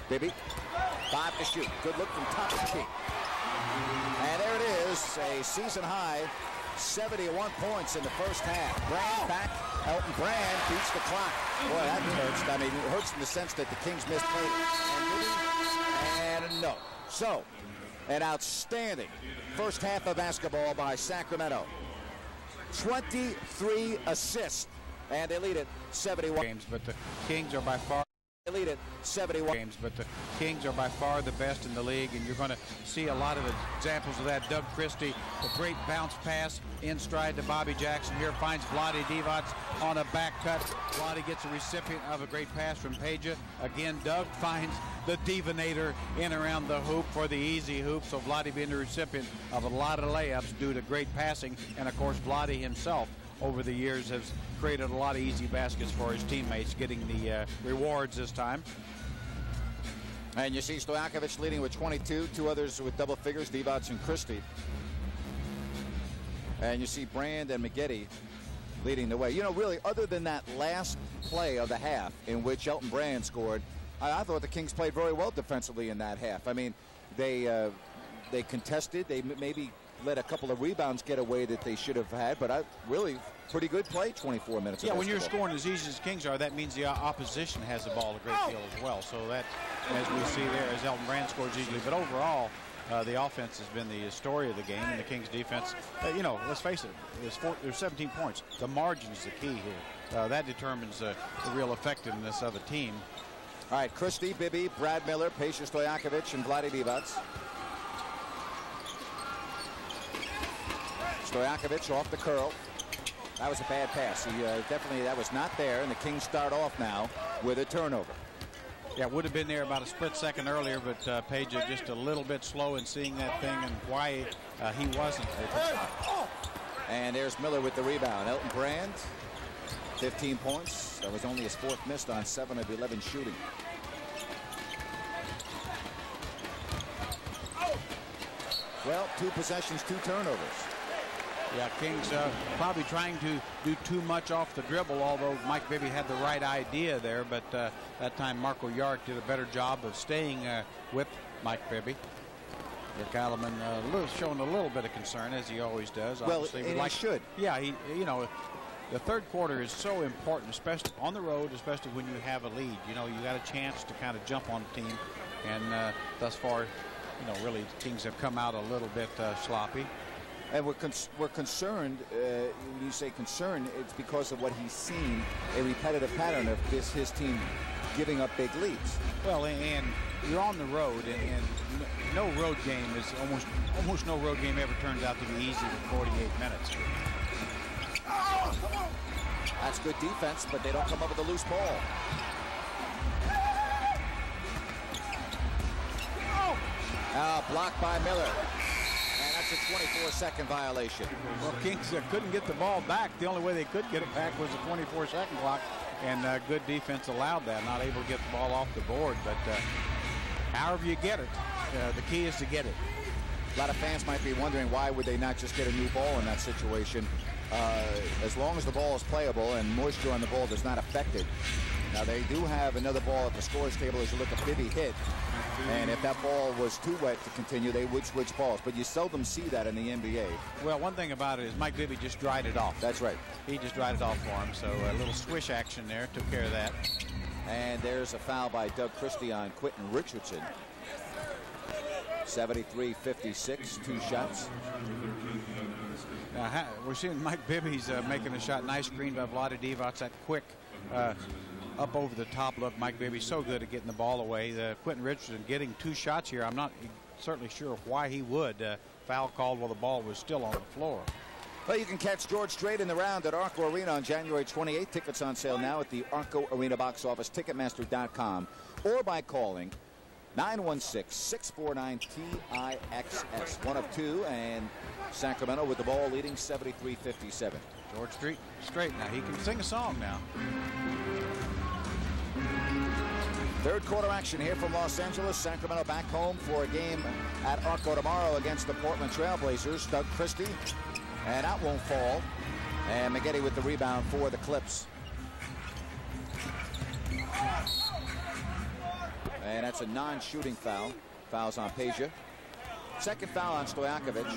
Bibby, 5 to shoot. Good look from top of the key. And there it is, a season high 71 points in the first half. Brand back. Elton Brand beats the clock. Boy, that hurts. I mean, it hurts in the sense that the Kings misplayed it. And no. So, an outstanding first half of basketball by Sacramento. 23 assists. And they lead it 71 games, but the Kings are by far lead it 71 games, but the Kings are by far the best in the league, and you're going to see a lot of examples of that. Doug Christie, a great bounce pass in stride to Bobby Jackson here, finds Vlade Divac on a back cut. Vlade gets a recipient of a great pass from Peja. Again, Doug finds the Divinator in around the hoop for the easy hoop, so Vlade being the recipient of a lot of layups due to great passing, and of course Vlade himself over the years has created a lot of easy baskets for his teammates, getting the rewards this time. And you see Stojakovic leading with 22, 2 others with double figures, Divac and Christie. And you see Brand and Maggette leading the way. You know, really, other than that last play of the half in which Elton Brand scored, I thought the Kings played very well defensively in that half. I mean, they contested, they maybe let a couple of rebounds get away that they should have had, but really pretty good play, 24 minutes. Yeah, when you're scoring as easy as the Kings are, that means the opposition has the ball a great deal as well. So that, as we see there, as Elton Brand scores easily. But overall, the offense has been the story of the game, and the Kings defense, you know, let's face it, there's 17 points. The margin is the key here. That determines the real effectiveness of a team. All right, Christie, Bibby, Brad Miller, Peja Stojakovic, and Vlade Divac. Stojakovic off the curl. That was a bad pass. He definitely, that was not there, and the Kings start off now with a turnover. Yeah, would have been there about a split second earlier, but Page just a little bit slow in seeing that thing and why he wasn't. And there's Miller with the rebound. Elton Brand, 15 points. That was only his 4th missed on 7 of 11 shooting. Well, 2 possessions, 2 turnovers. Yeah, Kings probably trying to do too much off the dribble, although Mike Bibby had the right idea there, but that time Marco Yark did a better job of staying with Mike Bibby. Rick Alleman showing a little bit of concern, as he always does. Well, obviously, and he should. Yeah, you know, the third quarter is so important, especially on the road, especially when you have a lead. You know, you got a chance to kind of jump on the team, and thus far, you know, really Kings have come out a little bit sloppy. And we're concerned. When you say concerned, it's because of what he's seen, a repetitive pattern of his team giving up big leads. Well, and you're on the road, and no road game is almost no road game ever turns out to be easy in 48 minutes. That's good defense, but they don't come up with a loose ball. Blocked by Miller. And that's a 24-second violation. Well, Kings couldn't get the ball back. The only way they could get it back was a 24-second clock, and good defense allowed that. Not able to get the ball off the board, but however you get it, the key is to get it. A lot of fans might be wondering why would they not just get a new ball in that situation. As long as the ball is playable and moisture on the ball does not affect it. Now they do have another ball at the scores table as you look at Bibby hit, and if that ball was too wet to continue, they would switch balls, but you seldom see that in the NBA. Well, one thing about it is Mike Bibby just dried it off. That's right. He just dried it off for him, so a little swish action there took care of that. And there's a foul by Doug Christie on Quentin Richardson. 73-56, 2 shots. Now, we're seeing Mike Bibby's making a shot. Nice screen by Vlade Divac. That quick up over the top look. Mike Bibby's so good at getting the ball away. Quentin Richardson getting 2 shots here. I'm not certainly sure why he would. Foul called while the ball was still on the floor. Well, you can catch George Strait in the round at Arco Arena on January 28th. Tickets on sale now at the Arco Arena box office, Ticketmaster.com, or by calling 916-649-TIXS. 1 of 2, and Sacramento with the ball leading 73-57. George Strait now. He can sing a song now. Third quarter action here from Los Angeles. Sacramento back home for a game at Arco tomorrow against the Portland Trailblazers. Doug Christie, and that won't fall. And Maggette with the rebound for the Clips. And that's a non-shooting foul. Fouls on Peja. Second foul on Stojakovic.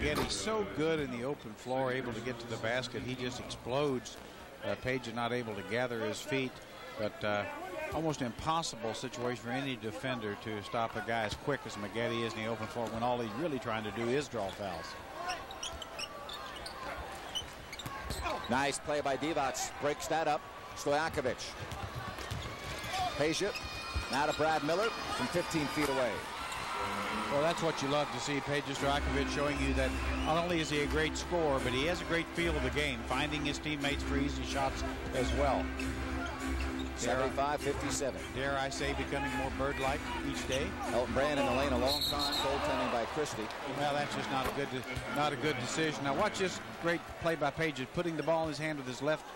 Maggette so good in the open floor, able to get to the basket. He just explodes. Peja not able to gather his feet, but almost impossible situation for any defender to stop a guy as quick as Maggette is in the open floor when all he's really trying to do is draw fouls. Nice play by Divac. Breaks that up. Stojakovic. Peja. Now to Brad Miller from 15 feet away. Well, that's what you love to see. Peja Stojakovic showing you that not only is he a great scorer, but he has a great feel of the game, finding his teammates for easy shots as well. 75-57. Dare I say, becoming more bird-like each day. Elton Brand in the lane a long time. Goaltending by Christie. Well, that's just not a good decision. Now watch this great play by Peja, putting the ball in his hand with his left,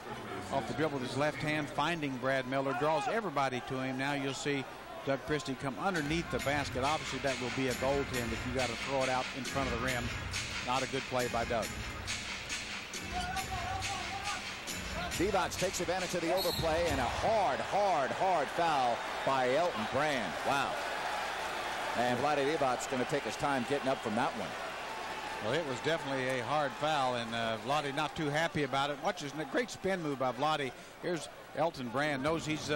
off the dribble with his left hand, finding Brad Miller, draws everybody to him. Now you'll see Doug Christie come underneath the basket. Obviously, that will be a goaltend if you got to throw it out in front of the rim. Not a good play by Doug. Divac takes advantage of the overplay, and a hard foul by Elton Brand. Wow. And Vlade Divac's going to take his time getting up from that one. Well, it was definitely a hard foul, and Vlade not too happy about it. Watch this great spin move by Vlade. Here's Elton Brand, knows he's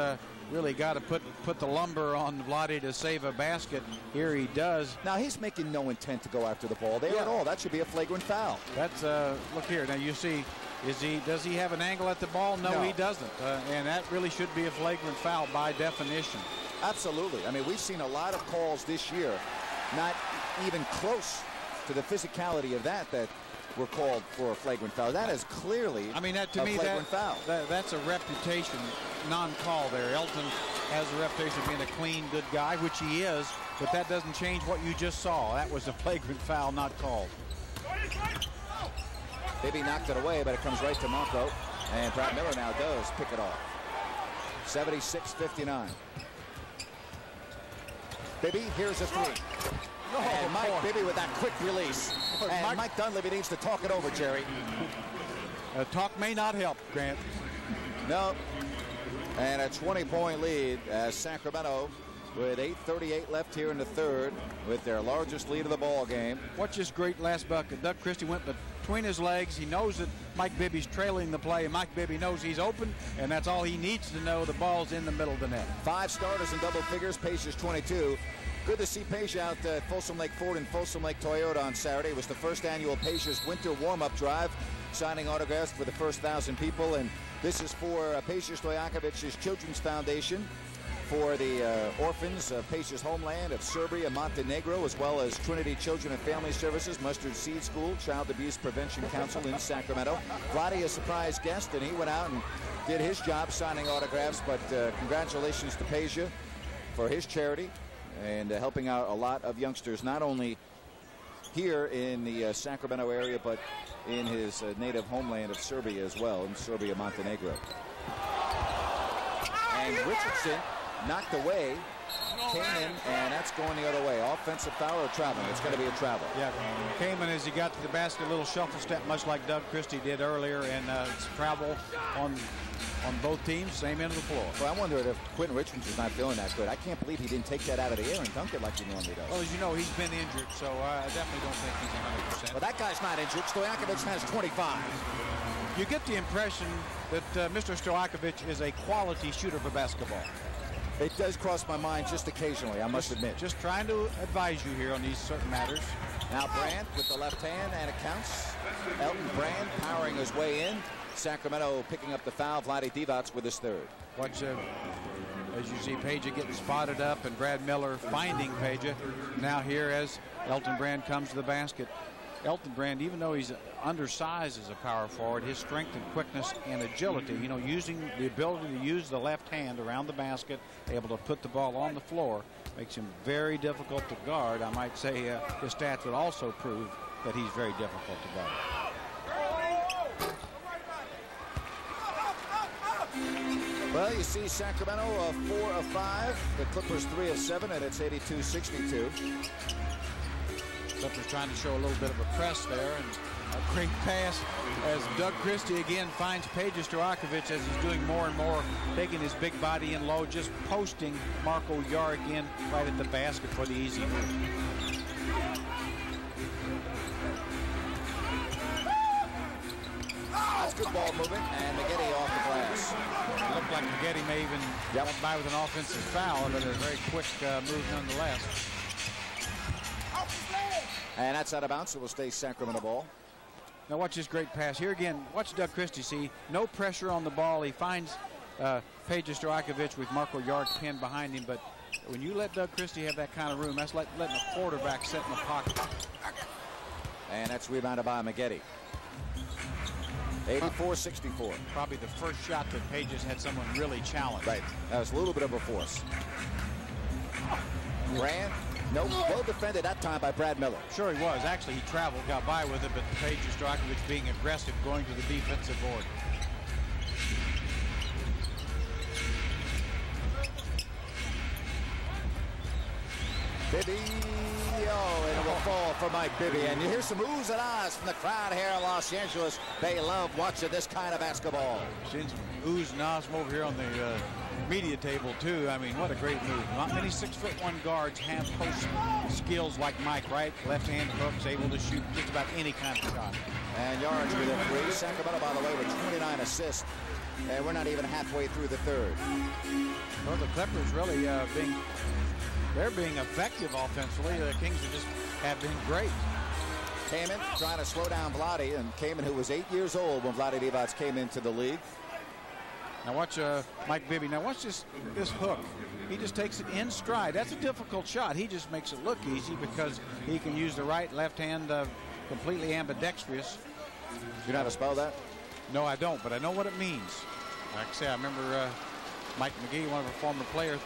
really got to put the lumber on Vlade to save a basket. Here he does. Now he's making no intent to go after the ball there at all. That should be a flagrant foul. That's look here. Now you see, does he have an angle at the ball? No, he doesn't. And that really should be a flagrant foul by definition. Absolutely. I mean, we've seen a lot of calls this year, not even close to the physicality of that were called for a flagrant foul. That is clearly I mean, that to a me, flagrant foul. That's a reputation non-call there. Elton has a reputation of being a clean, good guy, which he is, but that doesn't change what you just saw. That was a flagrant foul, not called. Bibby knocked it away, but it comes right to Marco, and Brad Miller now does pick it off. 76-59. Bibby, here's a three. And Mike Bibby with that quick release. And Mike Dunleavy needs to talk it over, Jerry. Talk may not help, Grant. No. And a 20-point lead as Sacramento, with 8:38 left here in the third, with their largest lead of the ball game. Watch this great last bucket. Doug Christie went between his legs. He knows that Mike Bibby's trailing the play, and Mike Bibby knows he's open, and that's all he needs to know. The ball's in the middle of the net. 5 starters in double figures. Pagers 22. Good to see Page out at Folsom Lake Ford and Folsom Lake Toyota on Saturday. It was the first annual Pagers winter warm-up drive, signing autographs for the first 1,000 people. And this is for Page Stojakovic's Children's Foundation, for the orphans of Page's homeland of Serbia and Montenegro, as well as Trinity Children and Family Services, Mustard Seed School, Child Abuse Prevention Council in Sacramento. Vlade, a surprise guest, and he went out and did his job signing autographs. But congratulations to Page for his charity and helping out a lot of youngsters, not only here in the Sacramento area, but in his native homeland of Serbia as well, in Serbia, Montenegro. And Richardson knocked away, came in, and that's going the other way. Offensive foul or traveling? It's going to be a travel. Yeah, came in as he got to the basket, a little shuffle step, much like Doug Christie did earlier, and it's travel on both teams, same end of the floor. Well, I wonder if Quentin Richardson's not feeling that good. I can't believe he didn't take that out of the air and dunk it like he normally does. Well, as you know, he's been injured, so I definitely don't think he's 100%. Well, that guy's not injured. Stojakovic has 25. You get the impression that Mr. Stojakovic is a quality shooter for basketball. It does cross my mind just occasionally, I must admit. Just trying to advise you here on these certain matters. Now Brand with the left hand, and it counts. Elton Brand powering his way in. Sacramento picking up the foul. Vlade Divac with his third. Watch, as you see, Page getting spotted up, and Brad Miller finding Page. Now here as Elton Brand comes to the basket. Elton Brand, even though he's undersized as a power forward, his strength and quickness and agility, you know, using the ability to use the left hand around the basket, able to put the ball on the floor, makes him very difficult to guard. I might say his stats would also prove that he's very difficult to guard. Well, you see Sacramento 4 of 5, the Clippers 3 of 7, and it's 82-62. Clippers trying to show a little bit of a press there, and a great pass as Doug Christie again finds Page Stojakovic as he's doing more and more, taking his big body in low, just posting Marco Yarick in right at the basket for the easy move. That's good ball movement, and Maggette off the glass. It looked like Maggette may even get by with an offensive foul, but a very quick move nonetheless. And that's out of bounds, so it will stay Sacramento ball. Now watch this great pass. Here again, watch Doug Christie. See, no pressure on the ball. He finds Page Stojakovic with Marco Yarick pinned behind him, but when you let Doug Christie have that kind of room, that's letting a quarterback sit in the pocket. And that's rebounded by Maggette. 84-64. Probably the first shot that Page has had someone really challenge. Right. That was a little bit of a force. Brand. No, well defended that time by Brad Miller. Sure he was. Actually, he traveled, got by with it, but Page Stojakovic being aggressive, going to the defensive board. Bibby, and it will fall for Mike Bibby. And you hear some oohs and ahs from the crowd here in Los Angeles. They love watching this kind of basketball. Seen some oohs and ahs from over here on the media table too. I mean, what a great move. Not many 6'1" guards have post skills like Mike, right? Left-hand hooks, able to shoot just about any kind of shot. And Yarick with a three. Sacramento, by the way, with 29 assists. And we're not even halfway through the third. Well, the Clippers really they're being effective offensively. The Kings have been great. Kaman trying to slow down Vlade, and Kaman, who was 8 years old when Vlade Divac came into the league. Now watch Mike Bibby. Now watch this hook. He just takes it in stride. That's a difficult shot. He just makes it look easy because he can use the right left hand completely ambidextrous. You know how to spell that? No, I don't, but I know what it means. Like I say, I remember Mike McGee, one of our former players,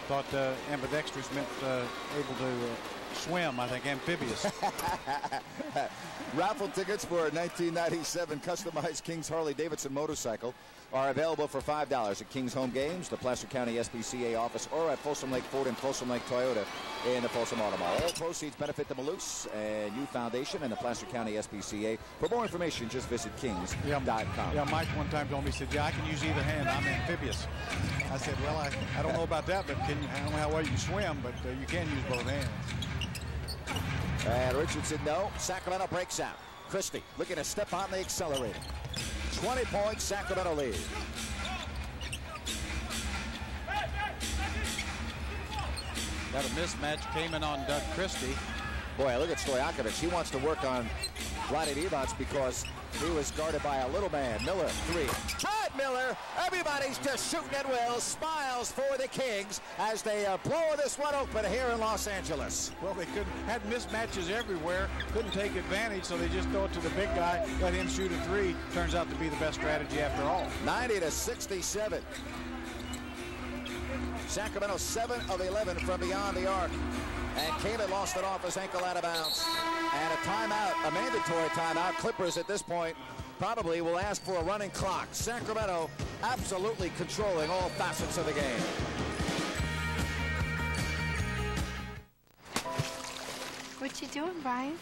thought ambidextrous meant able to swim. I think amphibious. Raffle tickets for a 1997 customized Kings Harley-Davidson motorcycle are available for $5 at Kings Home Games, the Placer County SPCA office, or at Folsom Lake Ford and Folsom Lake Toyota in the Folsom Auto Mall. All proceeds benefit the Malus and Youth Foundation and the Placer County SPCA. For more information, just visit kings.com. Yeah, Mike one time told me, he said, yeah, I can use either hand. I'm amphibious. I said, well, I don't know about that, but I don't know how well you can swim, but you can use both hands. And Richardson, no. Sacramento breaks out. Christie looking to step on the accelerator. 20 points, Sacramento lead. Got a mismatch, came in on Doug Christie. Boy, look at Stojakovic. He wants to work on Vlade Divac because he was guarded by a little man. Miller, three. Todd Miller, everybody's just shooting at will. Smiles for the Kings as they blow this one open here in Los Angeles. Well, they had mismatches everywhere, couldn't take advantage, so they just throw it to the big guy, let him shoot a three. Turns out to be the best strategy after all. 90-67. Sacramento 7 of 11 from beyond the arc. And Kamen lost it off his ankle out of bounds. And a timeout, a mandatory timeout. Clippers at this point probably will ask for a running clock. Sacramento absolutely controlling all facets of the game. What you doing, Brian?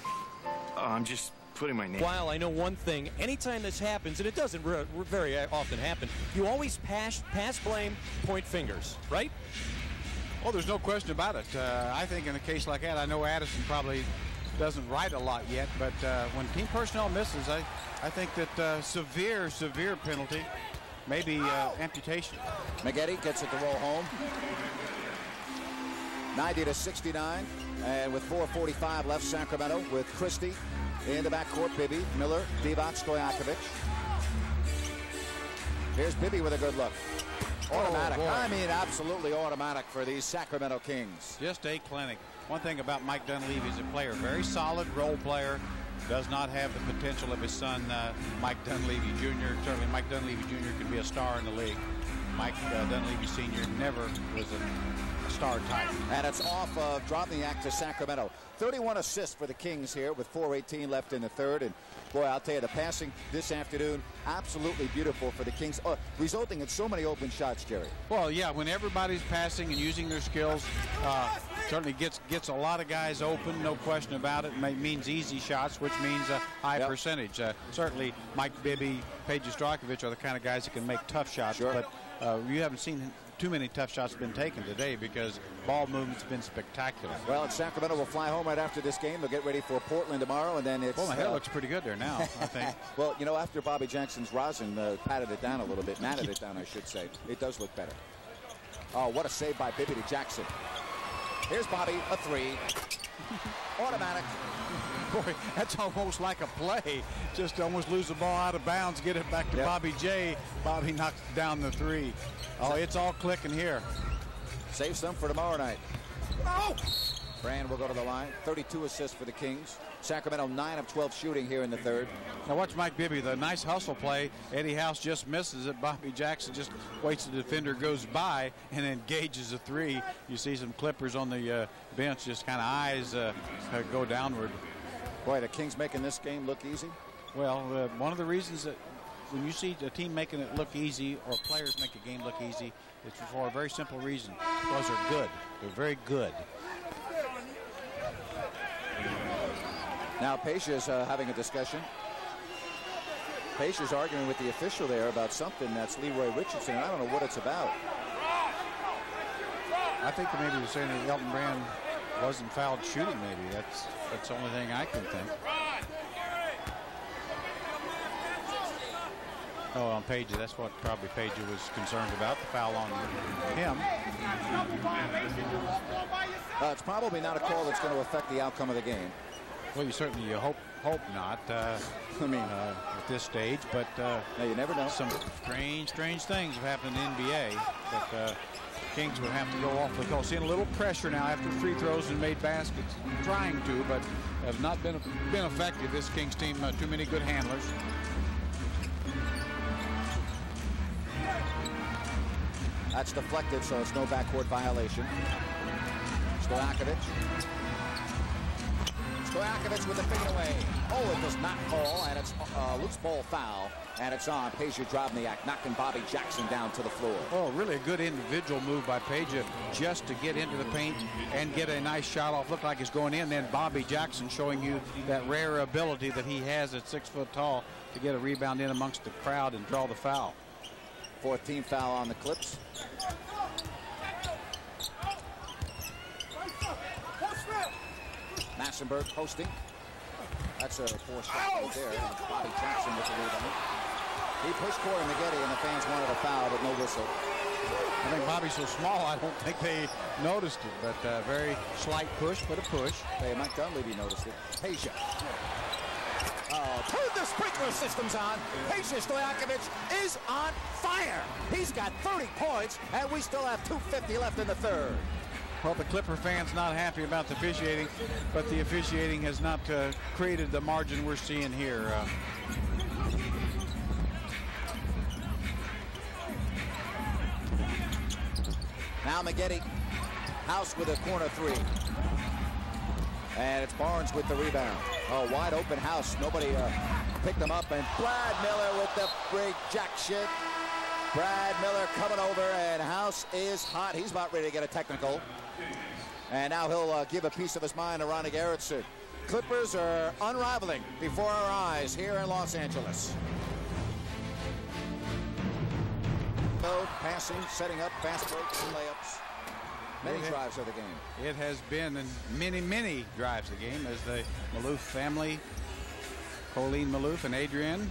I'm just putting my name. While I know one thing, anytime this happens, and it doesn't very often happen, you always pass blame, point fingers, right? Oh, there's no question about it. I think in a case like that, I know Addison probably doesn't write a lot yet, but when team personnel misses, I think that severe penalty, maybe amputation. Maggette gets it to roll home. 90-69, and with 4:45 left, Sacramento with Christie in the backcourt. Bibby, Miller, Divac, Stojakovic. Here's Bibby with a good look. Automatic. Oh, I mean, absolutely automatic for these Sacramento Kings. Just a clinic. One thing about Mike Dunleavy is a player, very solid role player. Does not have the potential of his son, Mike Dunleavy Jr. Certainly, Mike Dunleavy Jr. could be a star in the league. Mike Dunleavy Sr. never was a star type. And it's off of Drobniak to Sacramento. 31 assists for the Kings here with 4:18 left in the third. And boy, I'll tell you, the passing this afternoon, absolutely beautiful for the Kings, resulting in so many open shots, Jerry. Well, yeah, when everybody's passing and using their skills, certainly gets a lot of guys open, no question about it. It means easy shots, which means a high percentage. Certainly, Mike Bibby, Peja Stojakovic are the kind of guys that can make tough shots, but you haven't seen too many tough shots been taken today because ball movement's been spectacular. Well, and Sacramento will fly home right after this game. They'll get ready for Portland tomorrow, and then it's... Well, my hair looks pretty good there now, I think. Well, you know, after Bobby Jackson's rosin patted it down a little bit, matted it down, I should say, it does look better. Oh, what a save by Bibby to Jackson. Here's Bobby, a three. Automatic. Boy, that's almost like a play. Just almost lose the ball out of bounds, get it back to Bobby J. Bobby knocks down the three. Oh, it's all clicking here. Save some for tomorrow night. Oh! Brand will go to the line. 32 assists for the Kings. Sacramento 9 of 12 shooting here in the third. Now watch Mike Bibby, the nice hustle play. Eddie House just misses it. Bobby Jackson just waits the defender goes by and engages a three. You see some Clippers on the bench, just kind of eyes go downward. Boy, the Kings making this game look easy. Well, one of the reasons that when you see a team making it look easy or players make a game look easy, it's for a very simple reason. Because they're good. They're very good. Now Peja's having a discussion. Peja's arguing with the official there about something. That's Leroy Richardson. I don't know what it's about. I think that maybe they're saying that Elton Brand wasn't fouled shooting. Maybe that's the only thing I can think. Oh, on Peja, that's what probably Peja was concerned about, the foul on him. It's probably not a call that's going to affect the outcome of the game. Well, you hope not. I mean, at this stage, but now you never know. Some strange things have happened in the NBA. But Kings would have to go off the coast. Seeing a little pressure now after free throws and made baskets. Trying to, but have not been effective. This Kings team, too many good handlers. That's deflected, so it's no backcourt violation. Stojakovic. Stojakovic with the fadeaway. Oh, it does not call, and it's loose ball foul, and it's on Peja Drobnyak, knocking Bobby Jackson down to the floor. Oh, really a good individual move by Peja just to get into the paint and get a nice shot off. Looked like it's going in. Then Bobby Jackson showing you that rare ability that he has at 6 foot tall to get a rebound in amongst the crowd and draw the foul. 4th team foul on the Clips. Massenberg posting. That's a forced shot right there. And Bobby Jackson with the rebound. He pushed Corey Maggette, and the fans wanted a foul, but no whistle. I think Bobby's so small, I don't think they noticed it, but very slight push, but a push. Hey, Mike Dunleavy noticed it. Peja. Turn the sprinkler systems on. Peja Stojakovic is on fire. He's got 30 points, and we still have 2:50 left in the third. Well, the Clipper fans not happy about the officiating, but the officiating has not created the margin we're seeing here. Now Maggette. House with a corner three. And it's Barnes with the rebound. Oh, wide open House. Nobody picked them up. And Brad Miller with the rejection. Brad Miller coming over, and House is hot. He's about ready to get a technical. And now he'll give a piece of his mind to Ronnie Gerritsen. Clippers are unraveling before our eyes here in Los Angeles. Passing, setting up, fast breaks and layups. Many drives of the game. It has been many drives of the game as the Maloof family, Colleen Maloof and Adrian.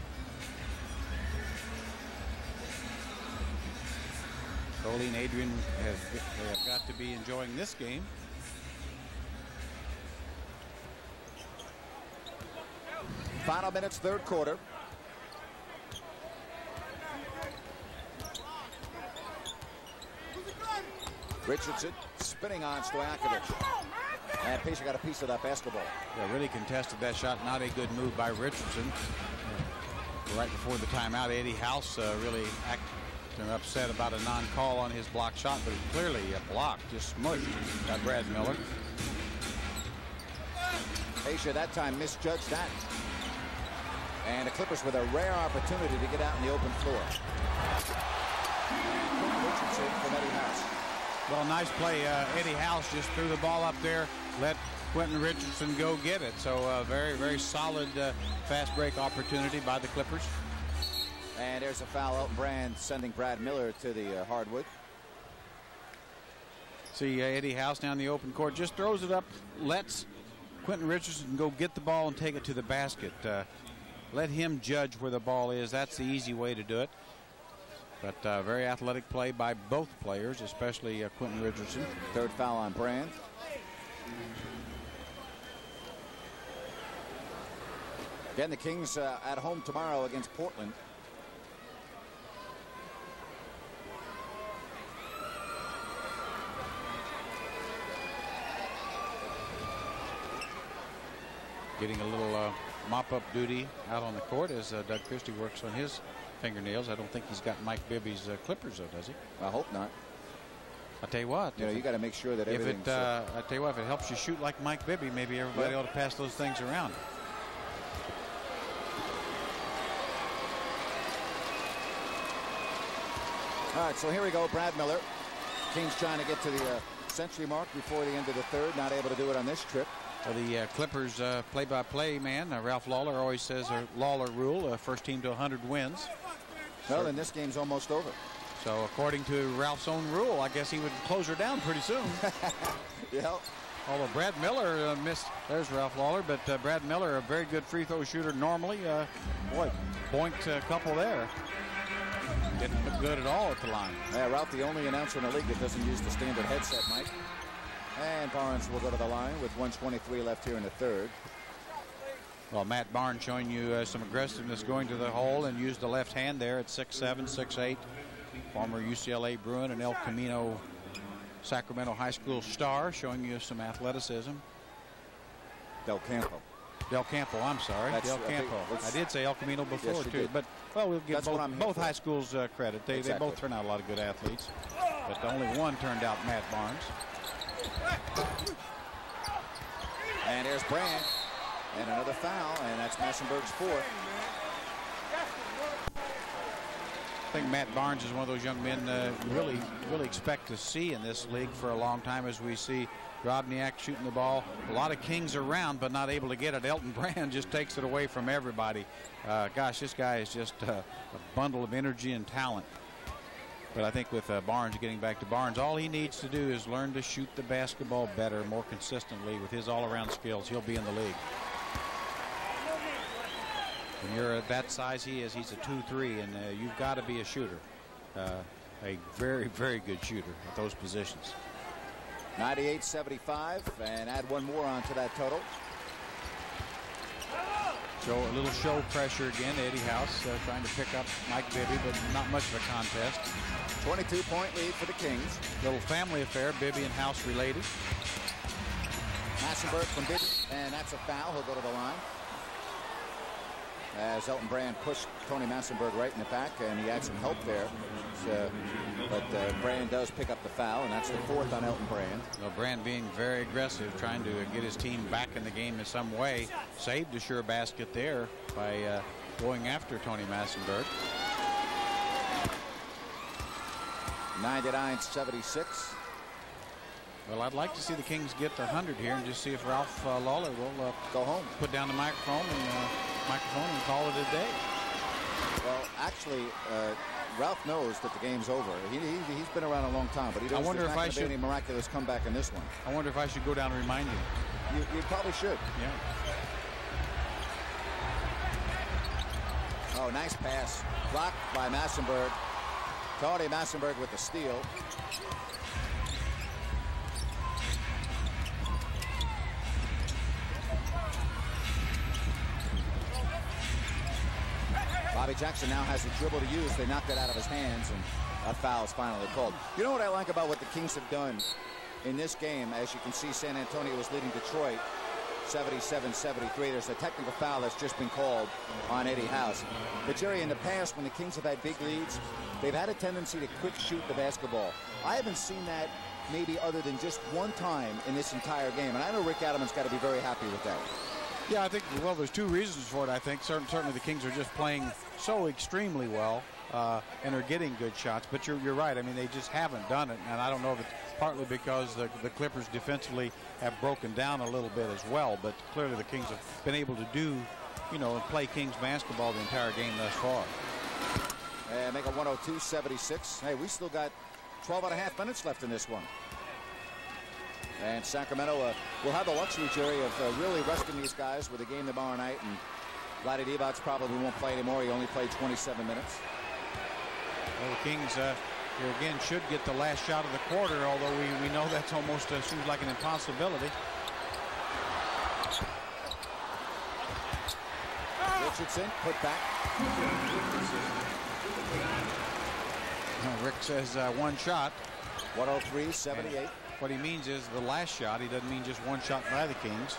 Colleen, Adrian they have got to be enjoying this game. Final minutes, third quarter. Richardson spinning on Stojakovic. And Peja got a piece of that basketball. Yeah, really contested that shot. Not a good move by Richardson. Right before the timeout, Eddie House really acting upset about a non-call on his block shot, but clearly a block, just smushed by Brad Miller. Peja that time misjudged that. And the Clippers with a rare opportunity to get out in the open floor. Richardson from Eddie House. Well, nice play. Eddie House just threw the ball up there, let Quentin Richardson go get it. So very solid fast break opportunity by the Clippers. And there's a foul. Elton Brand sending Brad Miller to the hardwood. See Eddie House down the open court, just throws it up, lets Quentin Richardson go get the ball and take it to the basket. Let him judge where the ball is. That's the easy way to do it. But very athletic play by both players, especially Quentin Richardson. Third foul on Brand. Again, the Kings at home tomorrow against Portland. Getting a little mop-up duty out on the court as Doug Christie works on his fingernails. I don't think he's got Mike Bibby's Clippers, though, does he? I hope not. I'll tell you what. You got to make sure that everything's... I tell you what, if it helps you shoot like Mike Bibby, maybe everybody ought to pass those things around. All right, so here we go. Brad Miller. Kings trying to get to the century mark before the end of the third. Not able to do it on this trip. The Clippers play-by-play man, Ralph Lawler, always says a Lawler rule, first team to 100 wins. Well, then this game's almost over. So according to Ralph's own rule, I guess he would close her down pretty soon. Yeah. Although Brad Miller missed, there's Ralph Lawler, but Brad Miller, a very good free throw shooter normally. Boy, boinked a couple there. Didn't look good at all at the line. Yeah, Ralph, the only announcer in the league that doesn't use the standard headset, Mike. And Barnes will go to the line with 1:23 left here in the third. Well, Matt Barnes showing you some aggressiveness going to the hole and used the left hand there at 6'7", 6'8". Former UCLA Bruin and El Camino Sacramento High School star, showing you some athleticism. Del Campo. Del Campo, I'm sorry. Del Campo. I did say El Camino before, yes, too. did. But, well, we'll give both for. high schools credit. They both turn out a lot of good athletes. But only one turned out Matt Barnes. And there's Brand. And another foul, and that's Massenberg's fourth. I think Matt Barnes is one of those young men really expect to see in this league for a long time, as we see Drobniak shooting the ball. A lot of Kings around, but not able to get it. Elton Brand just takes it away from everybody. Gosh, this guy is just a bundle of energy and talent. But I think with Barnes, getting back to Barnes, all he needs to do is learn to shoot the basketball better, more consistently. With his all-around skills, he'll be in the league. When you're at that size he is, he's a 2-3, and you've got to be a shooter. A very, very good shooter at those positions. 98-75, and add one more onto that total. So a little show pressure again. Eddie House trying to pick up Mike Bibby, but not much of a contest. 22-point lead for the Kings. Little family affair, Bibby and House related. Massenberg from Bibby, and that's a foul. He'll go to the line. As Elton Brand pushed Tony Massenberg right in the back, and he had some help there. But Brand does pick up the foul, and that's the fourth on Elton Brand. Well, Brand being very aggressive, trying to get his team back in the game in some way. Saved a sure basket there by going after Tony Massenberg. 99-76. Well, I'd like to see the Kings get to 100 here and just see if Ralph Lawler will go home, put down the microphone and call it a day. Well, actually, Ralph knows that the game's over. He's been around a long time, but he knows there's not going to be any miraculous comeback in this one. I wonder if I should go down and remind him. You probably should. Yeah. Oh, nice pass. Blocked by Massenberg. Tony Massenberg with the steal. Bobby Jackson now has a dribble to use. They knocked it out of his hands, and a foul is finally called. You know what I like about what the Kings have done in this game? As you can see, San Antonio was leading Detroit 77-73. There's a technical foul that's just been called on Eddie House. But Jerry, in the past, when the Kings have had big leads, they've had a tendency to quick shoot the basketball. I haven't seen that maybe other than just one time in this entire game. And I know Rick Adelman's got to be very happy with that. Yeah, I think, well, there's two reasons for it, I think. Certainly the Kings are just playing so extremely well and are getting good shots. But you're right. I mean, they just haven't done it. And I don't know if it's partly because the Clippers defensively have broken down a little bit as well. But clearly the Kings have been able to do, play Kings basketball the entire game thus far. And make it 102-76. Hey, we still got 12 and a half minutes left in this one. And Sacramento will have the luxury, Jerry, of really resting these guys with a game tomorrow night. And Vlade Divac probably won't play anymore. He only played 27 minutes. Well, the Kings here again should get the last shot of the quarter, although we know that's almost seems like an impossibility. Richardson put back. Rick says one shot. 103-78. What he means is the last shot. He doesn't mean just one shot by the Kings.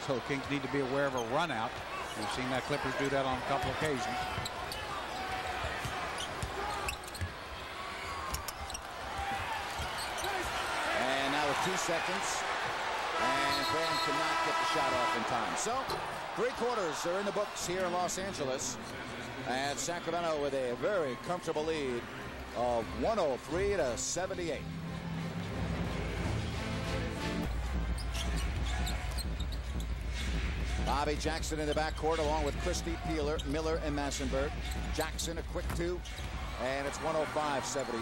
So the Kings need to be aware of a run out. We've seen that Clippers do that on a couple occasions. And now with 2 seconds. And Brand cannot get the shot off in time. So 3 quarters are in the books here in Los Angeles. And Sacramento with a very comfortable lead of 103-78. Bobby Jackson in the backcourt along with Christie, Miller, and Massenberg. Jackson a quick 2, and it's 105-78.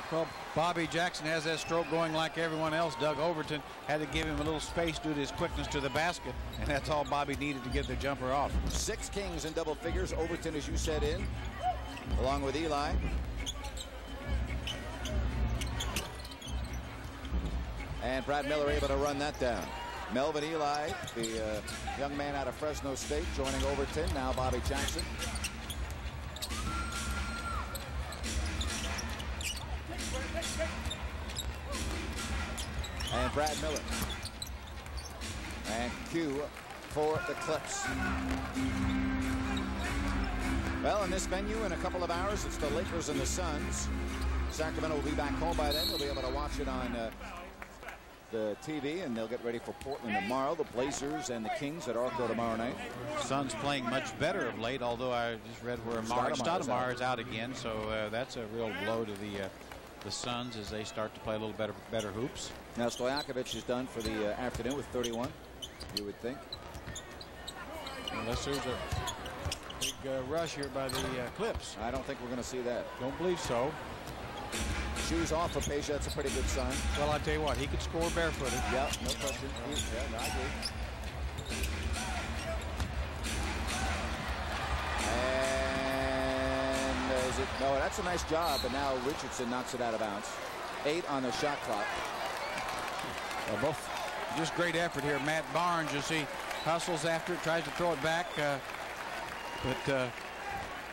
Well, Bobby Jackson has that stroke going like everyone else. Doug Overton had to give him a little space due to his quickness to the basket, and that's all Bobby needed to get the jumper off. 6 Kings in double figures. Overton, as you said, in, along with Eli. And Brad Miller able to run that down. Melvin Eli, the young man out of Fresno State, joining Overton. Now Bobby Jackson. And Brad Miller. And Q for the Clips. Well, in this venue, in a couple of hours, it's the Lakers and the Suns. Sacramento will be back home by then. They'll be able to watch it on the TV, and they'll get ready for Portland tomorrow. The Blazers and the Kings at Arco tomorrow night. Suns playing much better of late, although I just read where Stoudemire is out again, so that's a real blow to the Suns as they start to play a little better hoops. Now Stojakovic is done for the afternoon with 31, you would think. Unless there's a big rush here by the Clips. I don't think we're going to see that. Don't believe so. Shoes off for Peja. That's a pretty good sign. Well, I'll tell you what, he could score barefooted. Yeah, no question. Yeah, I agree. And is it? No, that's a nice job, but now Richardson knocks it out of bounds. 8 on the shot clock. Well, both just great effort here. Matt Barnes, you see, hustles after it, tries to throw it back, but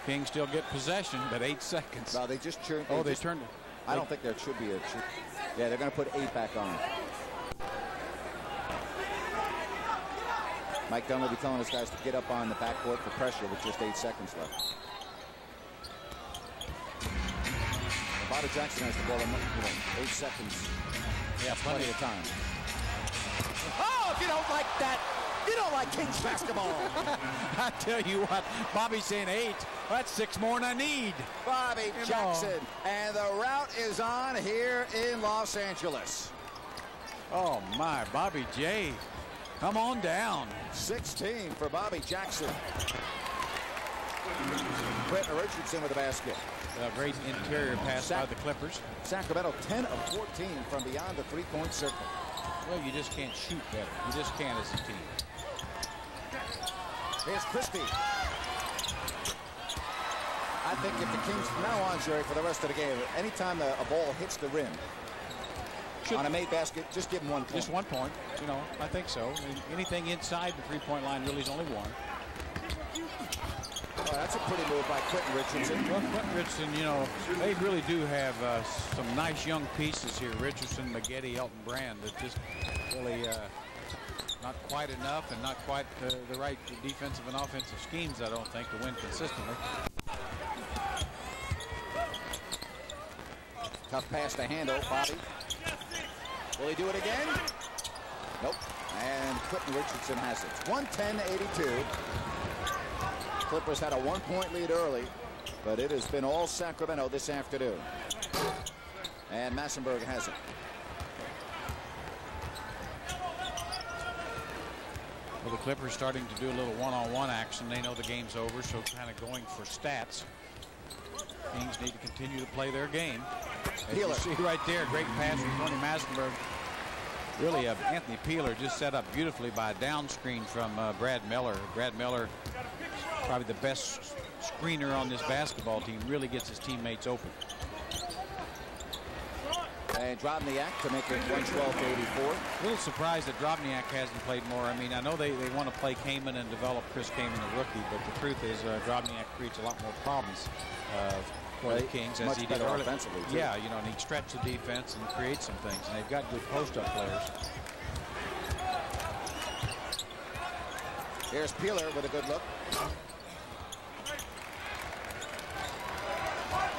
Kings still get possession, but 8 seconds. No, they just turned. Oh, they turned it. I don't think there should be a. Yeah, they're going to put 8 back on. Mike Dunn will be telling his guys to get up on the backcourt for pressure with just 8 seconds left. Bobby Jackson has the ball in 8 seconds. Yeah, Plenty of time. Oh, if you don't like that, you don't like Kings basketball. I tell you what, Bobby's saying 8. That's 6 more than I need. Bobby Jackson, and the route is on here in Los Angeles. Oh my, Bobby J, come on down. 16 for Bobby Jackson. Quentin Richardson with the basket. A great interior pass by the Clippers. Sacramento 10 of 14 from beyond the three-point circle. Well, you just can't shoot better. You just can't as a team. Here's Christie. I think if the Kings from now on, Jerry, for the rest of the game, anytime a ball hits the rim on a made basket, just give him 1 point. Just 1 point. You know, I think so. I mean, anything inside the three-point line really is only 1. Oh, that's a pretty move by Quentin Richardson. Well, Quentin Richardson, you know, they really do have some nice young pieces here. Richardson, Maggette, Elton Brand, that just really not quite enough and not quite the right defensive and offensive schemes, I don't think, to win consistently. Tough pass to handle, Bobby. Will he do it again? Nope. And Quentin Richardson has it. 110-82. Clippers had a 1-point lead early, but it has been all Sacramento this afternoon. And Massenburg has it. Well, the Clippers starting to do a little one-on-one action. They know the game's over, so kind of going for stats. Kings need to continue to play their game. As you see right there, great pass from Tony Massenburg. Really, Anthony Peeler just set up beautifully by a down screen from Brad Miller. Brad Miller, probably the best screener on this basketball team, really gets his teammates open. And Drobniak to make it 112-84. A little surprised that Drobniak hasn't played more. I mean, I know they want to play Kaman and develop Chris Kaman, the rookie, but the truth is Drobniak creates a lot more problems for the Kings as he did earlier. Offensively, too. Yeah, you know, and he stretches the defense and creates some things, and they've got good post-up players. Here's Peeler with a good look.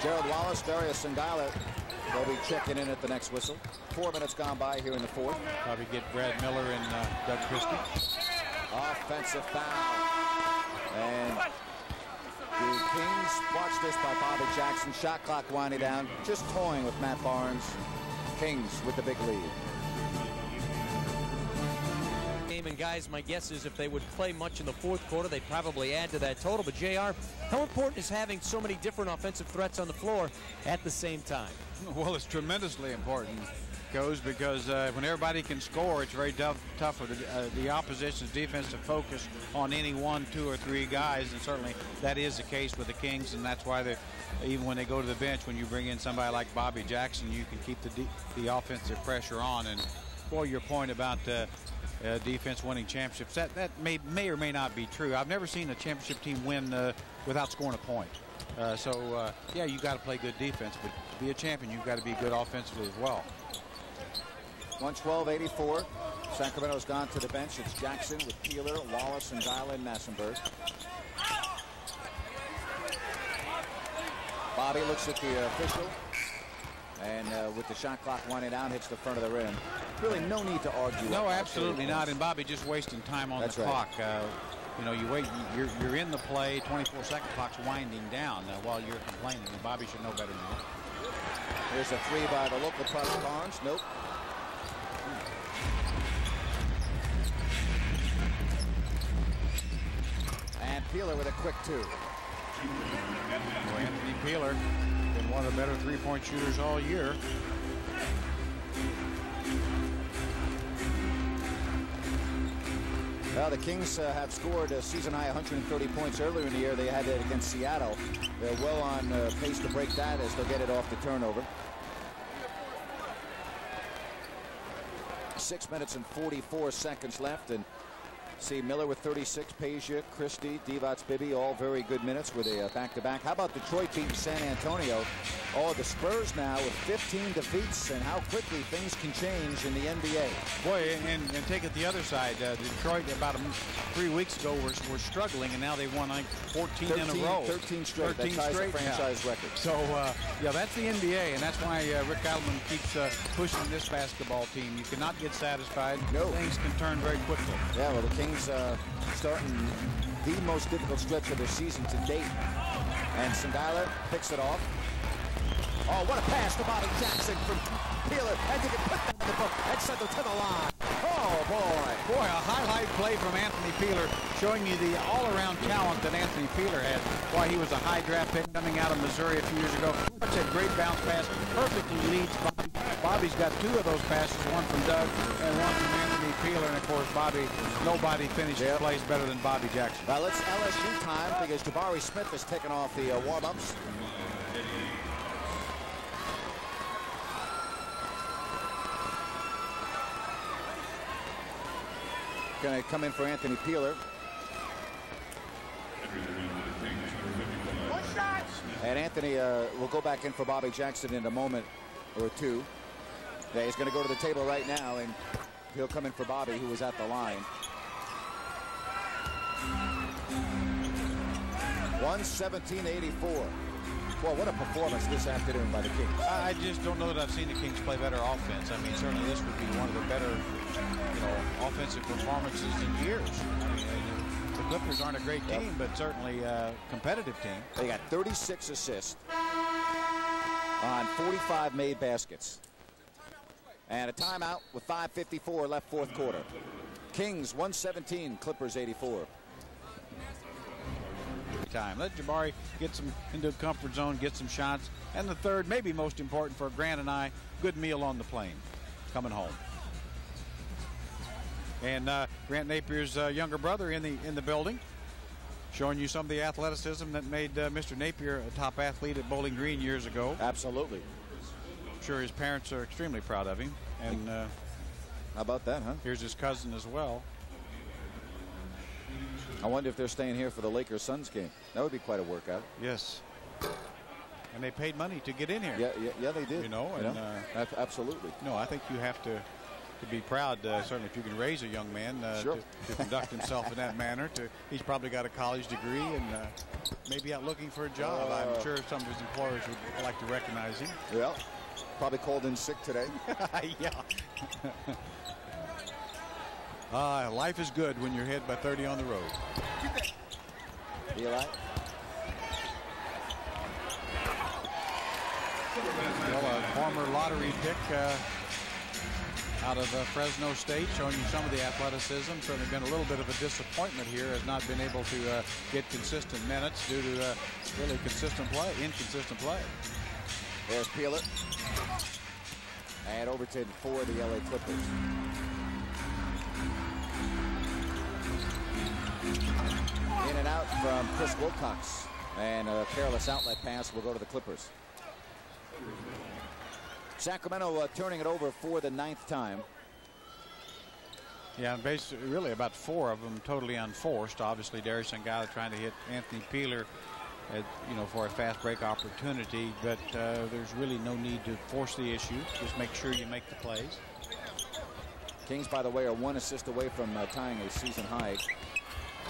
Gerald Wallace, Darius Sangala will be checking in at the next whistle. 4 minutes gone by here in the fourth. Probably get Brad Miller and Doug Christie. Offensive foul. And the Kings, watch this by Bobby Jackson. Shot clock winding down. Just toying with Matt Barnes. Kings with the big lead. And guys, my guess is if they would play much in the fourth quarter, they'd probably add to that total. But JR, how important is having so many different offensive threats on the floor at the same time? Well, it's tremendously important, Coach, because when everybody can score, it's very tough for the opposition's defense to focus on any 1, 2, or 3 guys, and certainly that is the case with the Kings, and that's why even when they go to the bench, when you bring in somebody like Bobby Jackson, you can keep the offensive pressure on. And for your point about defense winning championships, that may or may not be true. I've never seen a championship team win without scoring a point. Yeah, you got to play good defense, but to be a champion, you've got to be good offensively as well. 112-84. Sacramento's gone to the bench. It's Jackson with Peeler, Wallace, and Dylan Massenberg. Bobby looks at the official, and with the shot clock winding down, hits the front of the rim. Really no need to argue. No, absolutely not. And Bobby just wasting time on the clock. You know, you wait. You're in the play. 24-second clock's winding down while you're complaining. And Bobby should know better than that. Here's a three by the local product Barnes. Nope. And Peeler with a quick two. Well, Anthony Peeler been one of the better three-point shooters all year. Well, the Kings have scored a season-high 130 points earlier in the year. They had it against Seattle. They're well on pace to break that as they'll get it off the turnover. 6 minutes and 44 seconds left, and see Miller with 36, Peja, Christie, Divac, Bibby, all very good minutes with a back-to-back. How about Detroit beating San Antonio? Oh, the Spurs now with 15 defeats, and how quickly things can change in the NBA. Boy, and take it the other side. Detroit about 3 weeks ago were struggling, and now they've won like 14 in a row. 13 straight. 13 that ties straight the franchise record. So, yeah, that's the NBA, and that's why Rick Adelman keeps pushing this basketball team. You cannot get satisfied. No. Things can turn very quickly. Yeah, well, the Kings starting the most difficult stretch of their season to date. And Sandala picks it off. Oh, what a pass to Bobby Jackson from Peeler. And he can put that in the book and send it to the line. Oh, boy. Boy, a highlight play from Anthony Peeler, showing you the all-around talent that Anthony Peeler had. Why, he was a high draft pick coming out of Missouri a few years ago. Such a great bounce pass. Perfectly leads Bobby. Bobby's got 2 of those passes, one from Doug and one from Anthony Peeler. And, of course, nobody finishes plays better than Bobby Jackson. Well, it's LSU time because Jabari Smith has taken off the warm-ups. Going to come in for Anthony Peeler. And Anthony will go back in for Bobby Jackson in a moment or two. Yeah, he's going to go to the table right now, and he'll come in for Bobby, who was at the line. 117-84. Well, what a performance this afternoon by the Kings. I just don't know that I've seen the Kings play better offense. I mean, certainly this would be one of the better, offensive performances in years. I mean, the Clippers aren't a great team, but certainly a competitive team. They got 36 assists on 45 made baskets. And a timeout with 5:54 left, fourth quarter. Kings 117, Clippers 84. Time. Let Jabari get some into the comfort zone, get some shots, and the third, maybe most important for Grant and I, good meal on the plane, coming home. And Grant Napier's younger brother in the building, showing you some of the athleticism that made Mr. Napier a top athlete at Bowling Green years ago. Absolutely. I'm sure his parents are extremely proud of him. And how about that, huh? Here's his cousin as well. I wonder if they're staying here for the Lakers-Suns game. That would be quite a workout. Yes. And they paid money to get in here. Yeah, they did. Absolutely. No, I think you have to be proud, certainly if you can raise a young man sure. to conduct himself in that manner. He's probably got a college degree and maybe out looking for a job. I'm sure some of his employers would like to recognize him. Well, probably called in sick today. Yeah. Life is good when you're ahead by 30 on the road. Eli. Well, a former lottery pick out of Fresno State, showing you some of the athleticism. Certainly been a little bit of a disappointment here, has not been able to get consistent minutes due to really inconsistent play. There's Peeler. And Overton for the LA Clippers. In and out from Chris Wilcox, and a careless outlet pass will go to the Clippers. Sacramento turning it over for the 9th time. Yeah, basically, really about 4 of them totally unforced. Obviously, Darius Sangala trying to hit Anthony Peeler, for a fast break opportunity, but there's really no need to force the issue. Just make sure you make the plays. Kings, by the way, are 1 assist away from tying a season high.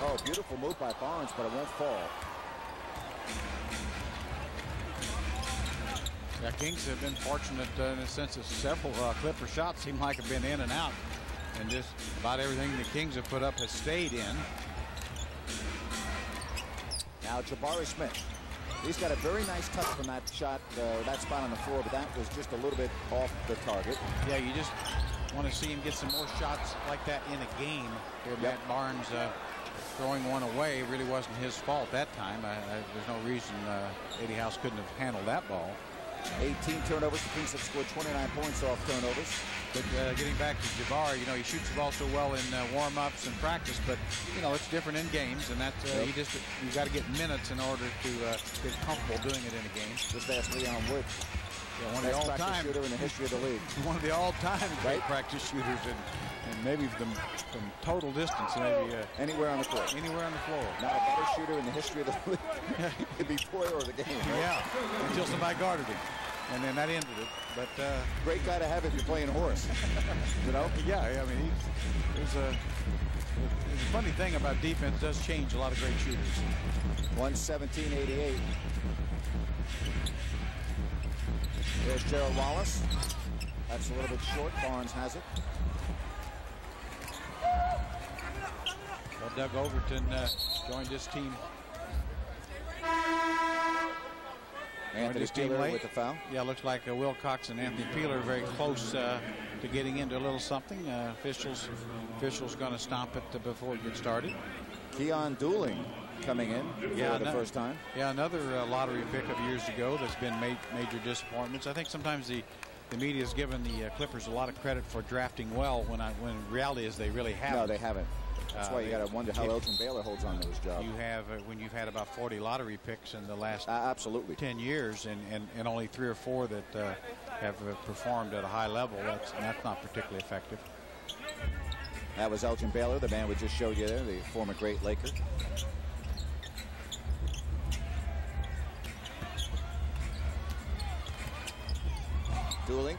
Oh, beautiful move by Barnes, but it won't fall. Yeah, Kings have been fortunate in the sense that several Clipper shots seem like have been in and out. And just about everything the Kings have put up has stayed in. Now Jabari Smith. He's got a very nice touch from that shot, that spot on the floor, but that was just a little bit off the target. Yeah, you just want to see him get some more shots like that in a game. Here, Matt Barnes throwing one away really wasn't his fault that time. There's no reason Eddie House couldn't have handled that ball. 18 turnovers. The Kings have scored 29 points off turnovers. But getting back to Jabari, you know, he shoots the ball so well in warm-ups and practice, but you know it's different in games, and that's you got to get minutes in order to get comfortable doing it in a game. Just ask Leon Wood. Yeah, one of the all-time shooter in the history of the league. One of the all-time great practice shooters, and maybe from total distance, maybe anywhere on the court. Anywhere on the floor. Not a better shooter in the history of the league. It'd be player of the game. Right? Yeah, until somebody guarded him, and then that ended it. But great guy to have if you're playing horse. You know? Yeah, I mean, the funny thing about defense does change a lot of great shooters. 117-88. There's Gerald Wallace. That's a little bit short. Barnes has it. Well, Doug Overton joined this team. Anthony Peeler with the foul. Yeah, looks like Wilcox and Anthony Peeler are very close to getting into a little something. Officials going to stomp it before it gets started. Keon Dooling coming in for the first time. Yeah, another lottery pickup years ago that's been major disappointments. I think sometimes the media has given the Clippers a lot of credit for drafting well when reality is they really haven't. No, they haven't. That's why you got to wonder how Elgin Baylor holds on to his job. You have when you've had about 40 lottery picks in the last absolutely 10 years and only 3 or 4 that have performed at a high level. That's not particularly effective. That was Elgin Baylor, the man we just showed you there, the former great Laker. Dooling,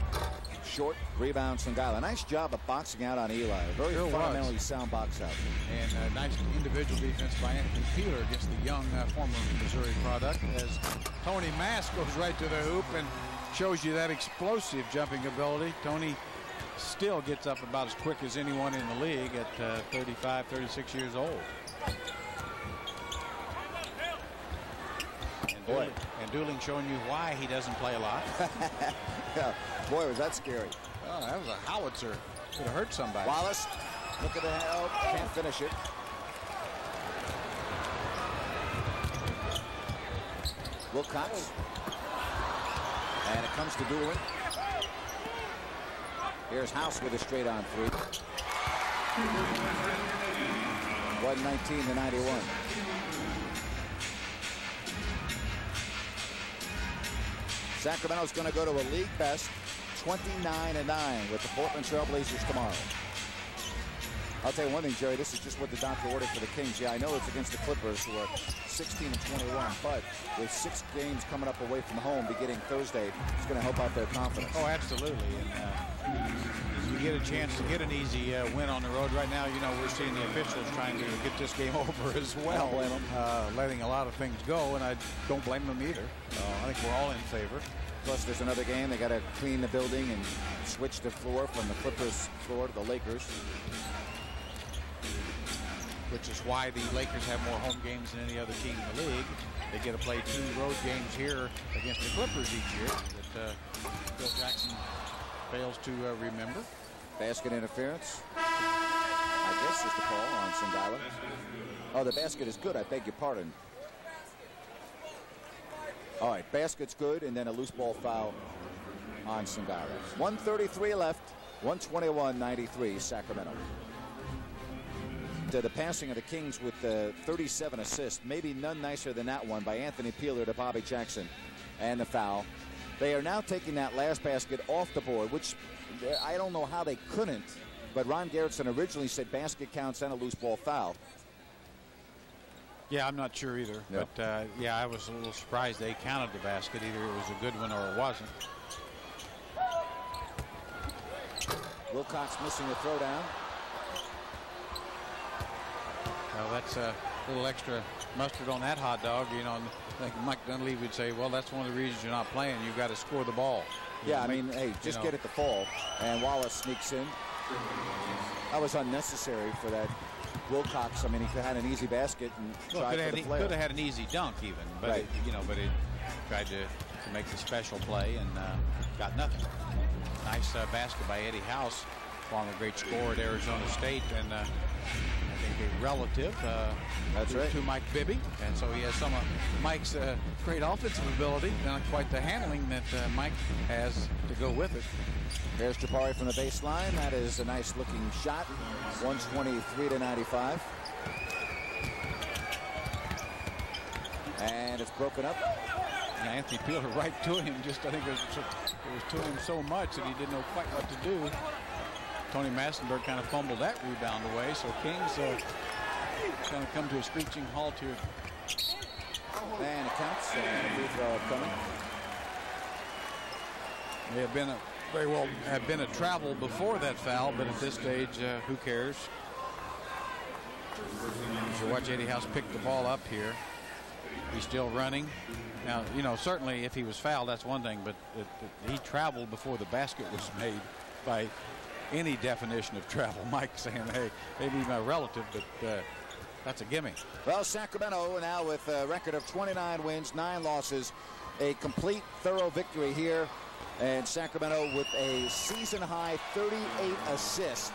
short, rebound, Singala. Nice job of boxing out on Eli. Very fundamentally sound box out. And a nice individual defense by Anthony Peeler against the young former Missouri product as Tony Mass goes right to the hoop and shows you that explosive jumping ability. Tony still gets up about as quick as anyone in the league at 35, 36 years old. And Dooling showing you why he doesn't play a lot. Yeah, boy, was that scary. Oh, that was a howitzer. Could have hurt somebody. Wallace, look at the help. Can't finish it. Wilcox. And it comes to Dooling. Here's House with a straight-on 3. 119-91. Sacramento's going to go to a league best 29-9 with the Portland Trail Blazers tomorrow. I'll tell you one thing, Jerry, this is just what the doctor ordered for the Kings. Yeah, I know it's against the Clippers, who are 16-21, but with 6 games coming up away from home beginning Thursday, it's going to help out their confidence. Oh, absolutely. And you get a chance to get an easy win on the road right now. You know, we're seeing the officials trying to get this game over as well. I don't blame them. Letting a lot of things go, and I don't blame them either. I think we're all in favor. Plus, there's another game. They got to clean the building and switch the floor from the Clippers floor to the Lakers. Which is why the Lakers have more home games than any other team in the league. They get to play 2 road games here against the Clippers each year that Phil Jackson fails to remember. Basket interference. I guess is the call on Singala. Oh, the basket is good. I beg your pardon. All right, basket's good, and then a loose ball foul on Singala. 1:33 left. 121-93 Sacramento. The passing of the Kings with the 37 assists, maybe none nicer than that one by Anthony Peeler to Bobby Jackson, and the foul. They are now taking that last basket off the board, which I don't know how they couldn't, but Ron Gerritsen originally said basket counts and a loose ball foul. Yeah, I'm not sure either, no. But yeah, I was a little surprised they counted the basket. Either it was a good one or it wasn't. Wilcox missing the throwdown. Well, that's a little extra mustard on that hot dog. You know, I think Mike Dunleavy would say, well, that's one of the reasons you're not playing. You've got to score the ball. Yeah, I mean, hey, just get it to fall. And Wallace sneaks in. That was unnecessary for that Wilcox. I mean, he could have had an easy basket and tried for the flare. Could have had an easy dunk even, but right. But it tried to make the special play and got nothing. Nice basket by Eddie House, former great scorer at Arizona State, and I think a relative to Mike Bibby, and so he has some of Mike's great offensive ability, not quite the handling that Mike has to go with it. There's Jabari from the baseline. That is a nice looking shot. 123-95. And it's broken up. And Anthony Peeler right to him. Just I think it was to him so much that he didn't know quite what to do. Tony Massenberg kind of fumbled that rebound away. So Kings going to come to a screeching halt here. And it counts. And a free throw coming. They have been very well have been a travel before that foul, but at this stage, who cares? So watch Eddie House pick the ball up here. He's still running. Now, you know, certainly if he was fouled, that's one thing, but he traveled before the basket was made by any definition of travel. Mike saying, hey, maybe my relative, but that's a gimme. Well, Sacramento now with a record of 29 wins, 9 losses, a complete, thorough victory here. And Sacramento with a season-high 38 assists.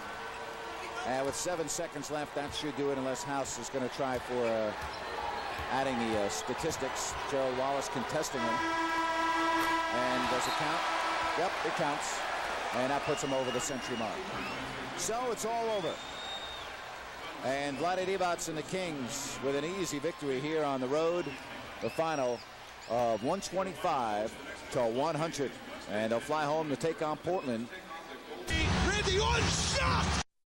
And with 7 seconds left, that should do it unless House is going to try for adding the statistics. Gerald Wallace contesting him. And does it count? Yep, it counts. And that puts him over the century mark. So it's all over. And Vlade Divac and the Kings with an easy victory here on the road. The final of 125-100. And they'll fly home to take on Portland. Ready on shot!